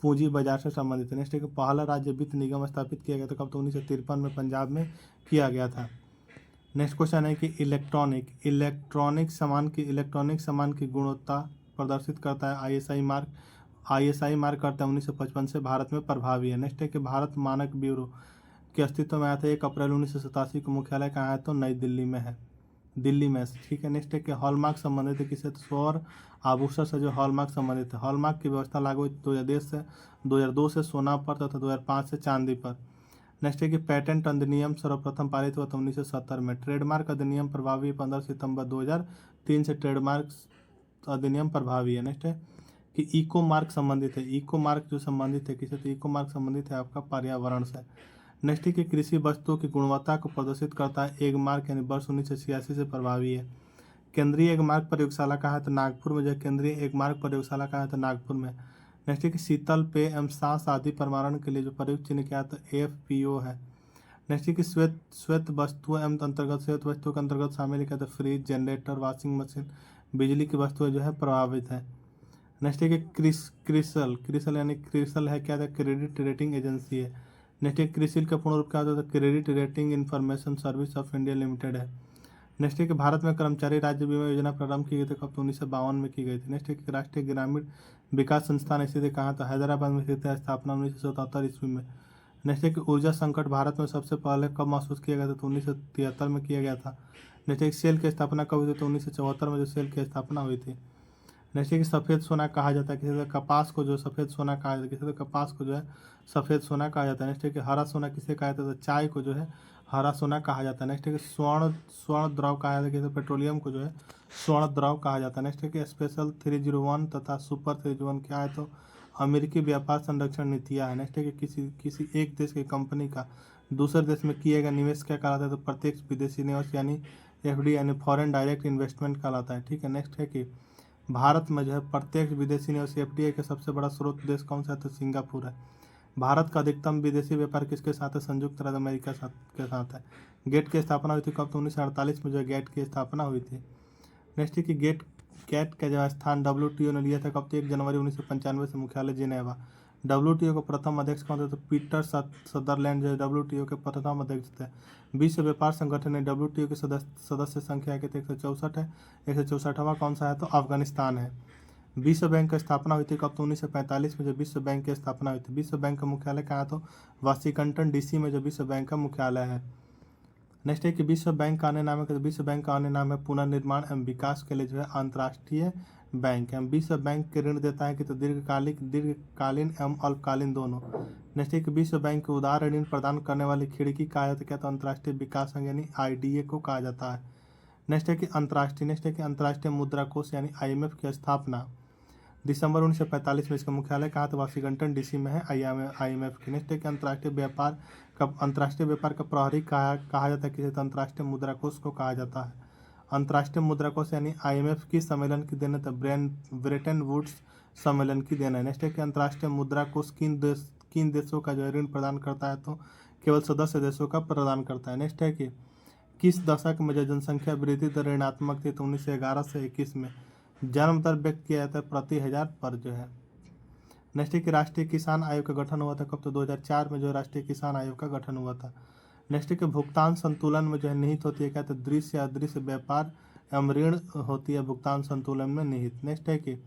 पूंजी बाजार से संबंधित है। नेक्स्ट है कि पहला राज्य वित्त निगम स्थापित किया गया था कब? तो 1953 में पंजाब में किया गया था। नेक्स्ट क्वेश्चन है कि इलेक्ट्रॉनिक सामान की गुणवत्ता प्रदर्शित करता है आईएसआई मार्क करता है 1955 से भारत में प्रभावी है। नेक्स्ट है कि भारत मानक ब्यूरो के अस्तित्व में आया था 1 अप्रैल 1987 को। मुख्यालय कहाँ है? तो नई दिल्ली में है, दिल्ली में। ठीक है। नेक्स्ट है कि हॉलमार्क संबंधित है किससे? तो स्वर्ण आभूषण से जो हॉलमार्क संबंधित है। हॉलमार्क की व्यवस्था लागू हुई 2002 से सोना पर तथा 2005 से चांदी पर। नेक्स्ट है कि पेटेंट अधिनियम सर्वप्रथम पारित हुआ था 1970 में। ट्रेडमार्क अधिनियम प्रभावी 15 सितंबर 2003 से ट्रेडमार्क अधिनियम प्रभावी है। नेक्स्ट है कि इको मार्क संबंधित है। इको मार्क जो संबंधित है किससे? तो इको मार्क संबंधित है आपका पर्यावरण से। नेक्स्ट है कि कृषि वस्तुओं की गुणवत्ता को प्रदर्शित करता है एग मार्क यानी वर्ष 1986 से प्रभावी है। केंद्रीय एग मार्क प्रयोगशाला कहाँ है? तो नागपुर में। जो केंद्रीय एग मार्क प्रयोगशाला कहाँ है? तो नागपुर में। नेक्स्ट है कि शीतल पेय एवं सांस आदि परमाणु के लिए जो प्रयोग चिन्ह क्या है? तो AFPO है। नेक्स्ट है कि श्वेत वस्तुओं के अंतर्गत शामिल क्या? तो फ्रिज, जनरेटर, वॉशिंग मशीन, बिजली की वस्तुएं जो है प्रभावित है। नेक्स्ट है कि क्रिसल है क्या? क्रेडिट रेटिंग एजेंसी है। नेक्स्ट है क्रिसिल का पूर्ण रूप क्या होता है? Credit rating information service of India limited है। नेक्स्ट है कि भारत में कर्मचारी राज्य बीमा योजना प्रारंभ की गई थी कब? तो 1952 में की गई थी। नेक्स्ट है कि राष्ट्रीय ग्रामीण विकास संस्थान स्थित कहाँ था? हैदराबाद में स्थित है, स्थापना 1977 ईस्वी में। नेक्स्ट है कि ऊर्जा संकट भारत में सबसे पहले कब महसूस किया गया था? तो 1973 में किया गया था। नेक्स्ट है कि सेल की स्थापना कब हुई थी? तो 1974 में जो सेल की स्थापना हुई थी। नेक्स्ट है कि सफ़ेद सोना कहा जाता है किसी तो कपास को जो सफ़ेद सोना कहा जाता है, किसी तो कपास को जो है सफ़ेद सोना कहा जाता है। नेक्स्ट है कि हरा सोना किसे कहा जाता है? तो चाय को जो है हरा सोना कहा जाता है। नेक्स्ट है कि स्वर्ण द्रव कहा जाता है किसी पेट्रोलियम को जो है स्वर्ण द्रव कहा जाता है। नेक्स्ट है कि स्पेशल 301 तथा सुपर 301 क्या है? तो अमेरिकी व्यापार संरक्षण नीतियाँ है। नेक्स्ट है कि किसी एक देश की कंपनी का दूसरे देश में किए गए निवेश क्या कहलाता है? तो प्रत्यक्ष विदेशी निवेश यानी FDI यानी फॉरेन डायरेक्ट इन्वेस्टमेंट कहलाता है। ठीक है। नेक्स्ट है कि भारत में जो है प्रत्यक्ष विदेशी निवेश FDI का सबसे बड़ा स्रोत देश कौन सा है? तो सिंगापुर है। भारत का अधिकतम विदेशी व्यापार किसके साथ है? संयुक्त राज्य अमेरिका के साथ है। गेट की स्थापना हुई थी कब? तो 1948 में जो है गेट की स्थापना हुई थी। नेक्स्ट है कि गेट का जो स्थान WTO ने लिया था कब? तो 1 जनवरी 1995 से। मुख्यालय जिनेवा। WTO के प्रथम अध्यक्ष कौन थे? तो पीटर सदरलैंड जो है WTO के प्रथम अध्यक्ष थे। विश्व व्यापार संगठन ने WTO की सदस्य संख्या के 164 है। 164वां कौन सा है? तो अफगानिस्तान है। विश्व बैंक की स्थापना हुई थी कब? तो 1945 में जो विश्व बैंक की स्थापना हुई थी। विश्व बैंक का मुख्यालय कहाँ? तो वाशिंगटन DC में जो विश्व बैंक का मुख्यालय है। नेक्स्ट है कि विश्व बैंक का अन्य नाम है? तो विश्व बैंक का अन्य नाम है पुनर्निर्माण एवं विकास के लिए जो है अंतर्राष्ट्रीय बैंक है। विश्व बैंक के ऋण देता है कि तो दीर्घकालीन एवं अल्पकालीन दोनों। नेक्स्ट है कि विश्व बैंक को उदार ऋण प्रदान करने वाली खिड़की कहा जाता है क्या? तो अंतर्राष्ट्रीय विकास संघ यानी IDA को कहा जाता है। नेक्स्ट है कि अंतर्राष्ट्रीय मुद्रा कोष यानी IMF की स्थापना दिसंबर 1945 में। इसका मुख्यालय कहाँ? तो वाशिंगटन DC में है IMF की। नेक्स्ट है कि अंतर्राष्ट्रीय व्यापार का प्रहरी कहा जाता है किसे? तो अंतर्राष्ट्रीय मुद्रा कोष को कहा जाता है। अंतर्राष्ट्रीय मुद्रा कोष यानी IMF की सम्मेलन की देन है तो ब्रेटन वुड्स सम्मेलन की देन है। नेक्स्ट है कि अंतर्राष्ट्रीय मुद्रा कोष किन देशों का जो है ऋण प्रदान करता है? तो केवल सदस्य देशों का प्रदान करता है। नेक्स्ट है कि किस दशक में जो जनसंख्या वृद्धि दर ऋणात्मक थी? तो 1911 से 21 में। जन्म दर व्यक्त किया जाता है प्रति 1000 पर जो है। नेक्स्ट है कि राष्ट्रीय किसान आयोग का गठन हुआ था कब? तो 2004 में जो राष्ट्रीय किसान आयोग का गठन हुआ था। नेक्स्ट है कि भुगतान संतुलन में जो है निहित होती है क्या? तो दृश्य अदृश्य व्यापार एवं ऋण होती है भुगतान संतुलन में निहित। नेक्स्ट है कि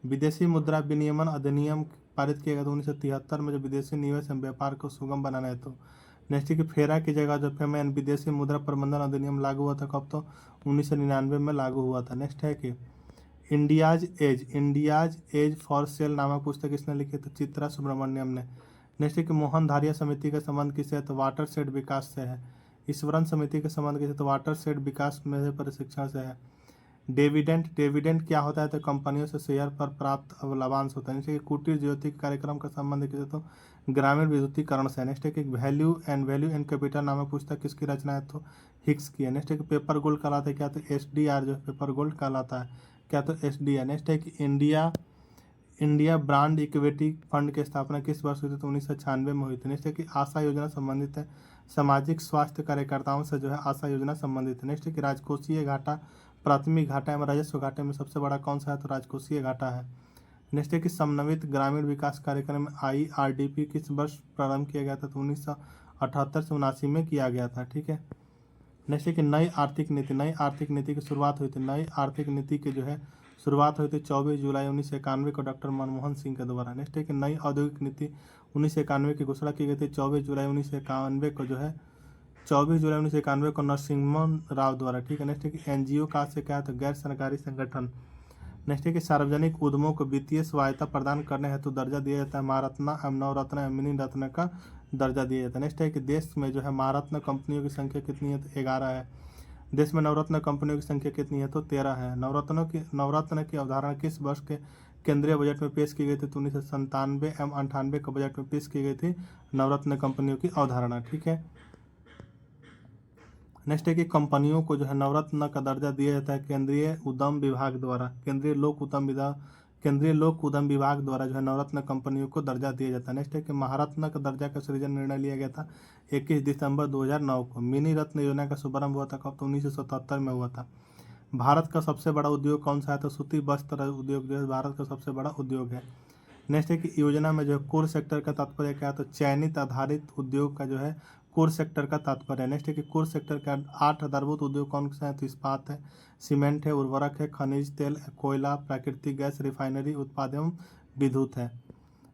विदेशी मुद्रा विनियमन अधिनियम पारित किया गया था 1973 में, जो विदेशी निवेश एवं व्यापार को सुगम बनाना है। तो नेक्स्ट है कि फेरा की जगह जो फेमा यानी विदेशी मुद्रा प्रबंधन अधिनियम लागू हुआ था कब? तो 1999 में लागू हुआ था। नेक्स्ट है कि इंडियाज एज फॉर सेल नामक पुस्तक किसने लिखी? तो चित्रा सुब्रमण्यम ने। नेक्स्ट है कि मोहन धारिया समिति का संबंध किससे है? तो वाटर शेड विकास से है। ईश्वरन समिति का संबंध किससे? तो वाटर शेड विकास में से प्रशिक्षण से है। डिविडेंड क्या होता है? तो कंपनियों से शेयर पर प्राप्त लाभांश होता है। जैसे कि कुटीर ज्योति कार्यक्रम का संबंध किससे? तो ग्रामीण विद्युतीकरण से। नेक्स्ट है कि वैल्यू एंड कैपिटल नामक पुस्तक किसकी रचना है? तो हिक्स की है। नेक्स्ट है कि पेपर गोल्ड कहलाता है क्या? तो SDR जो है पेपर गोल्ड कहलाता है क्या? तो SDR। नेक्स्ट है कि इंडिया ब्रांड इक्विटी फंड की स्थापना किस वर्ष हुई थी? तो 1996 में हुई थी। नेक्स्ट है कि आशा योजना संबंधित है सामाजिक स्वास्थ्य कार्यकर्ताओं से जो है आशा योजना संबंधित है। नेक्स्ट है कि राजकोषीय घाटा, प्राथमिक घाटा एवं राजस्व घाटे में सबसे बड़ा कौन सा है? तो राजकोषीय घाटा है। नेक्स्ट है कि समन्वित ग्रामीण विकास कार्यक्रम IRDP किस वर्ष प्रारंभ किया गया था? तो 1978 से 79 में किया गया था। ठीक है। नेक्स्ट है कि नई आर्थिक नीति की शुरुआत हुई थी। नई आर्थिक नीति की जो है शुरुआत हुई थी 24 जुलाई 1991 को डॉक्टर मनमोहन सिंह के द्वारा। नेक्स्ट है कि नई औद्योगिक नीति 1991 की घोषणा की गई थी 24 जुलाई 1991 को जो है 24 जुलाई 1991 को नरसिम्हन राव द्वारा। ठीक है। नेक्स्ट है कि NGO का से क्या है? तो गैर सरकारी संगठन। नेक्स्ट है कि सार्वजनिक उद्यमों को वित्तीय सहायता प्रदान करने हेतु दर्जा दिया जाता है महारत्न एवं नवरत्न एवं मिनी रत्न का दर्जा दिया जाता है। नेक्स्ट है कि देश में जो है महारत्न कंपनियों की संख्या कितनी है? तो 11 है। देश में नवरत्न कंपनियों की संख्या कितनी है? तो 13 है। नवरत्न की अवधारणा किस वर्ष के केंद्रीय बजट में पेश की गई थी? तो 1997 एवं 98 के बजट में पेश की गई थी नवरत्न कंपनियों की अवधारणा। ठीक है। नेक्स्ट है कि कंपनियों को जो है नवरत्न का दर्जा दिया जाता है केंद्रीय उद्यम विभाग द्वारा। केंद्रीय लोक उद्यम विभाग द्वारा जो है नवरत्न कंपनियों को दर्जा दिया जाता है। नेक्स्ट है कि महारत्न का दर्जा का सृजन निर्णय लिया गया था 21 दिसंबर 2009 को। मिनी रत्न योजना का शुभारंभ हुआ था कब? तो 1977 में हुआ था। भारत का सबसे बड़ा उद्योग कौन सा है? तो सूती वस्त्र उद्योग जो है भारत का सबसे बड़ा उद्योग है। नेक्स्ट है कि योजना में जो है कोर सेक्टर का तात्पर्य क्या है? तो चयनित आधारित उद्योग का जो है कोर सेक्टर का तात्पर्य है। नेक्स्ट है कि कोर सेक्टर का 8 आधारभूत उद्योग कौन से हैं? तो इस्पात है, सीमेंट है, उर्वरक है, खनिज तेल, कोयला, प्राकृतिक गैस, रिफाइनरी उत्पाद एवं विद्युत है।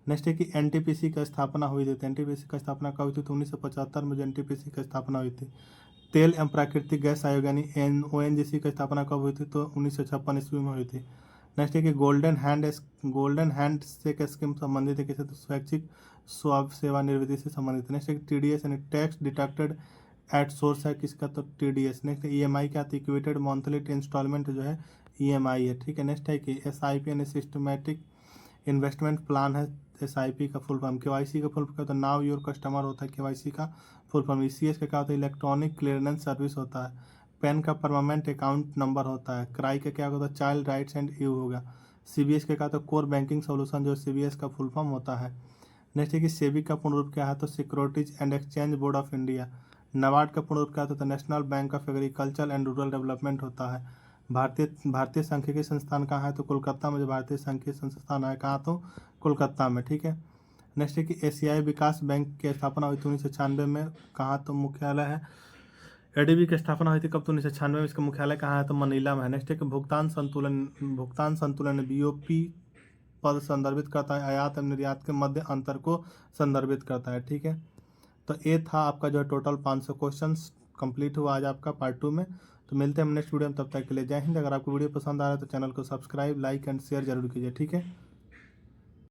नेक्स्ट है कि NTPC की स्थापना हुई थी। NTPC की स्थापना कब हुई थी? तो 1975 में NTPC की स्थापना हुई थी। तेल एवं प्राकृतिक गैस आयोग यानी ONGC की स्थापना कब हुई थी? तो 1956 ईस्वी में हुई थी। नेक्स्ट है कि गोल्डन हैंड शेक स्कीम संबंधित है किसे? तो स्वैच्छिक सेवानिवृत्ति से संबंधित। नेक्स्ट है कि TDS यानी टैक्स डिडक्टेड एट सोर्स है किसका? तो TDS। नेक्स्ट EMI क्या? इक्वेटेड मंथली इंस्टॉलमेंट जो है EMI है। ठीक है। नेक्स्ट है कि SIP यानी सिस्टमेटिक इन्वेस्टमेंट प्लान है SIP का फुल फॉर्म। KYC का फुल फॉर्म तो नाउ योर कस्टमर होता है KYC का फुल फॉर्म। ECS का क्या होता है? इलेक्ट्रॉनिक क्लियरेंस सर्विस होता है। पैन का परमानेंट अकाउंट नंबर होता है। क्राई का क्या होता है? चाइल्ड राइट्स एंड यू होगा। CBS का क्या होता है? कोर बैंकिंग सोल्यूशन जो CBS का फुल फॉर्म होता है। नेक्स्ट है कि सेबी का पूर्ण रूप क्या है? तो securities and exchange board of India. NABARD का पूर्ण रूप क्या होता है? तो national bank of agriculture and rural development होता है। भारतीय सांख्यिकी संस्थान कहाँ है? तो कोलकाता में जो भारतीय सांख्यिकी संस्थान है कहाँ? तो कोलकाता में। ठीक है। नेक्स्ट है कि एशियाई विकास बैंक की स्थापना हुई थी 1996 में कहाँ? तो मुख्यालय है ADB की स्थापना हुई थी कब? तो 1996 में। इसका मुख्यालय कहाँ है? तो मनीला में है। नेक्स्ट है कि भुगतान संतुलन BOP पद संदर्भित करता है आयात एवं निर्यात के मध्य अंतर को संदर्भित करता है। ठीक है। तो ये था आपका जो है टोटल 500 क्वेश्चंस कंप्लीट हुआ आज आपका पार्ट 2 में। तो मिलते हैं हम नेक्स्ट वीडियो में, तब तक के लिए जय हिंद। अगर आपको वीडियो पसंद आ रहा है तो चैनल को सब्सक्राइब, लाइक एंड शेयर जरूर कीजिए। ठीक है।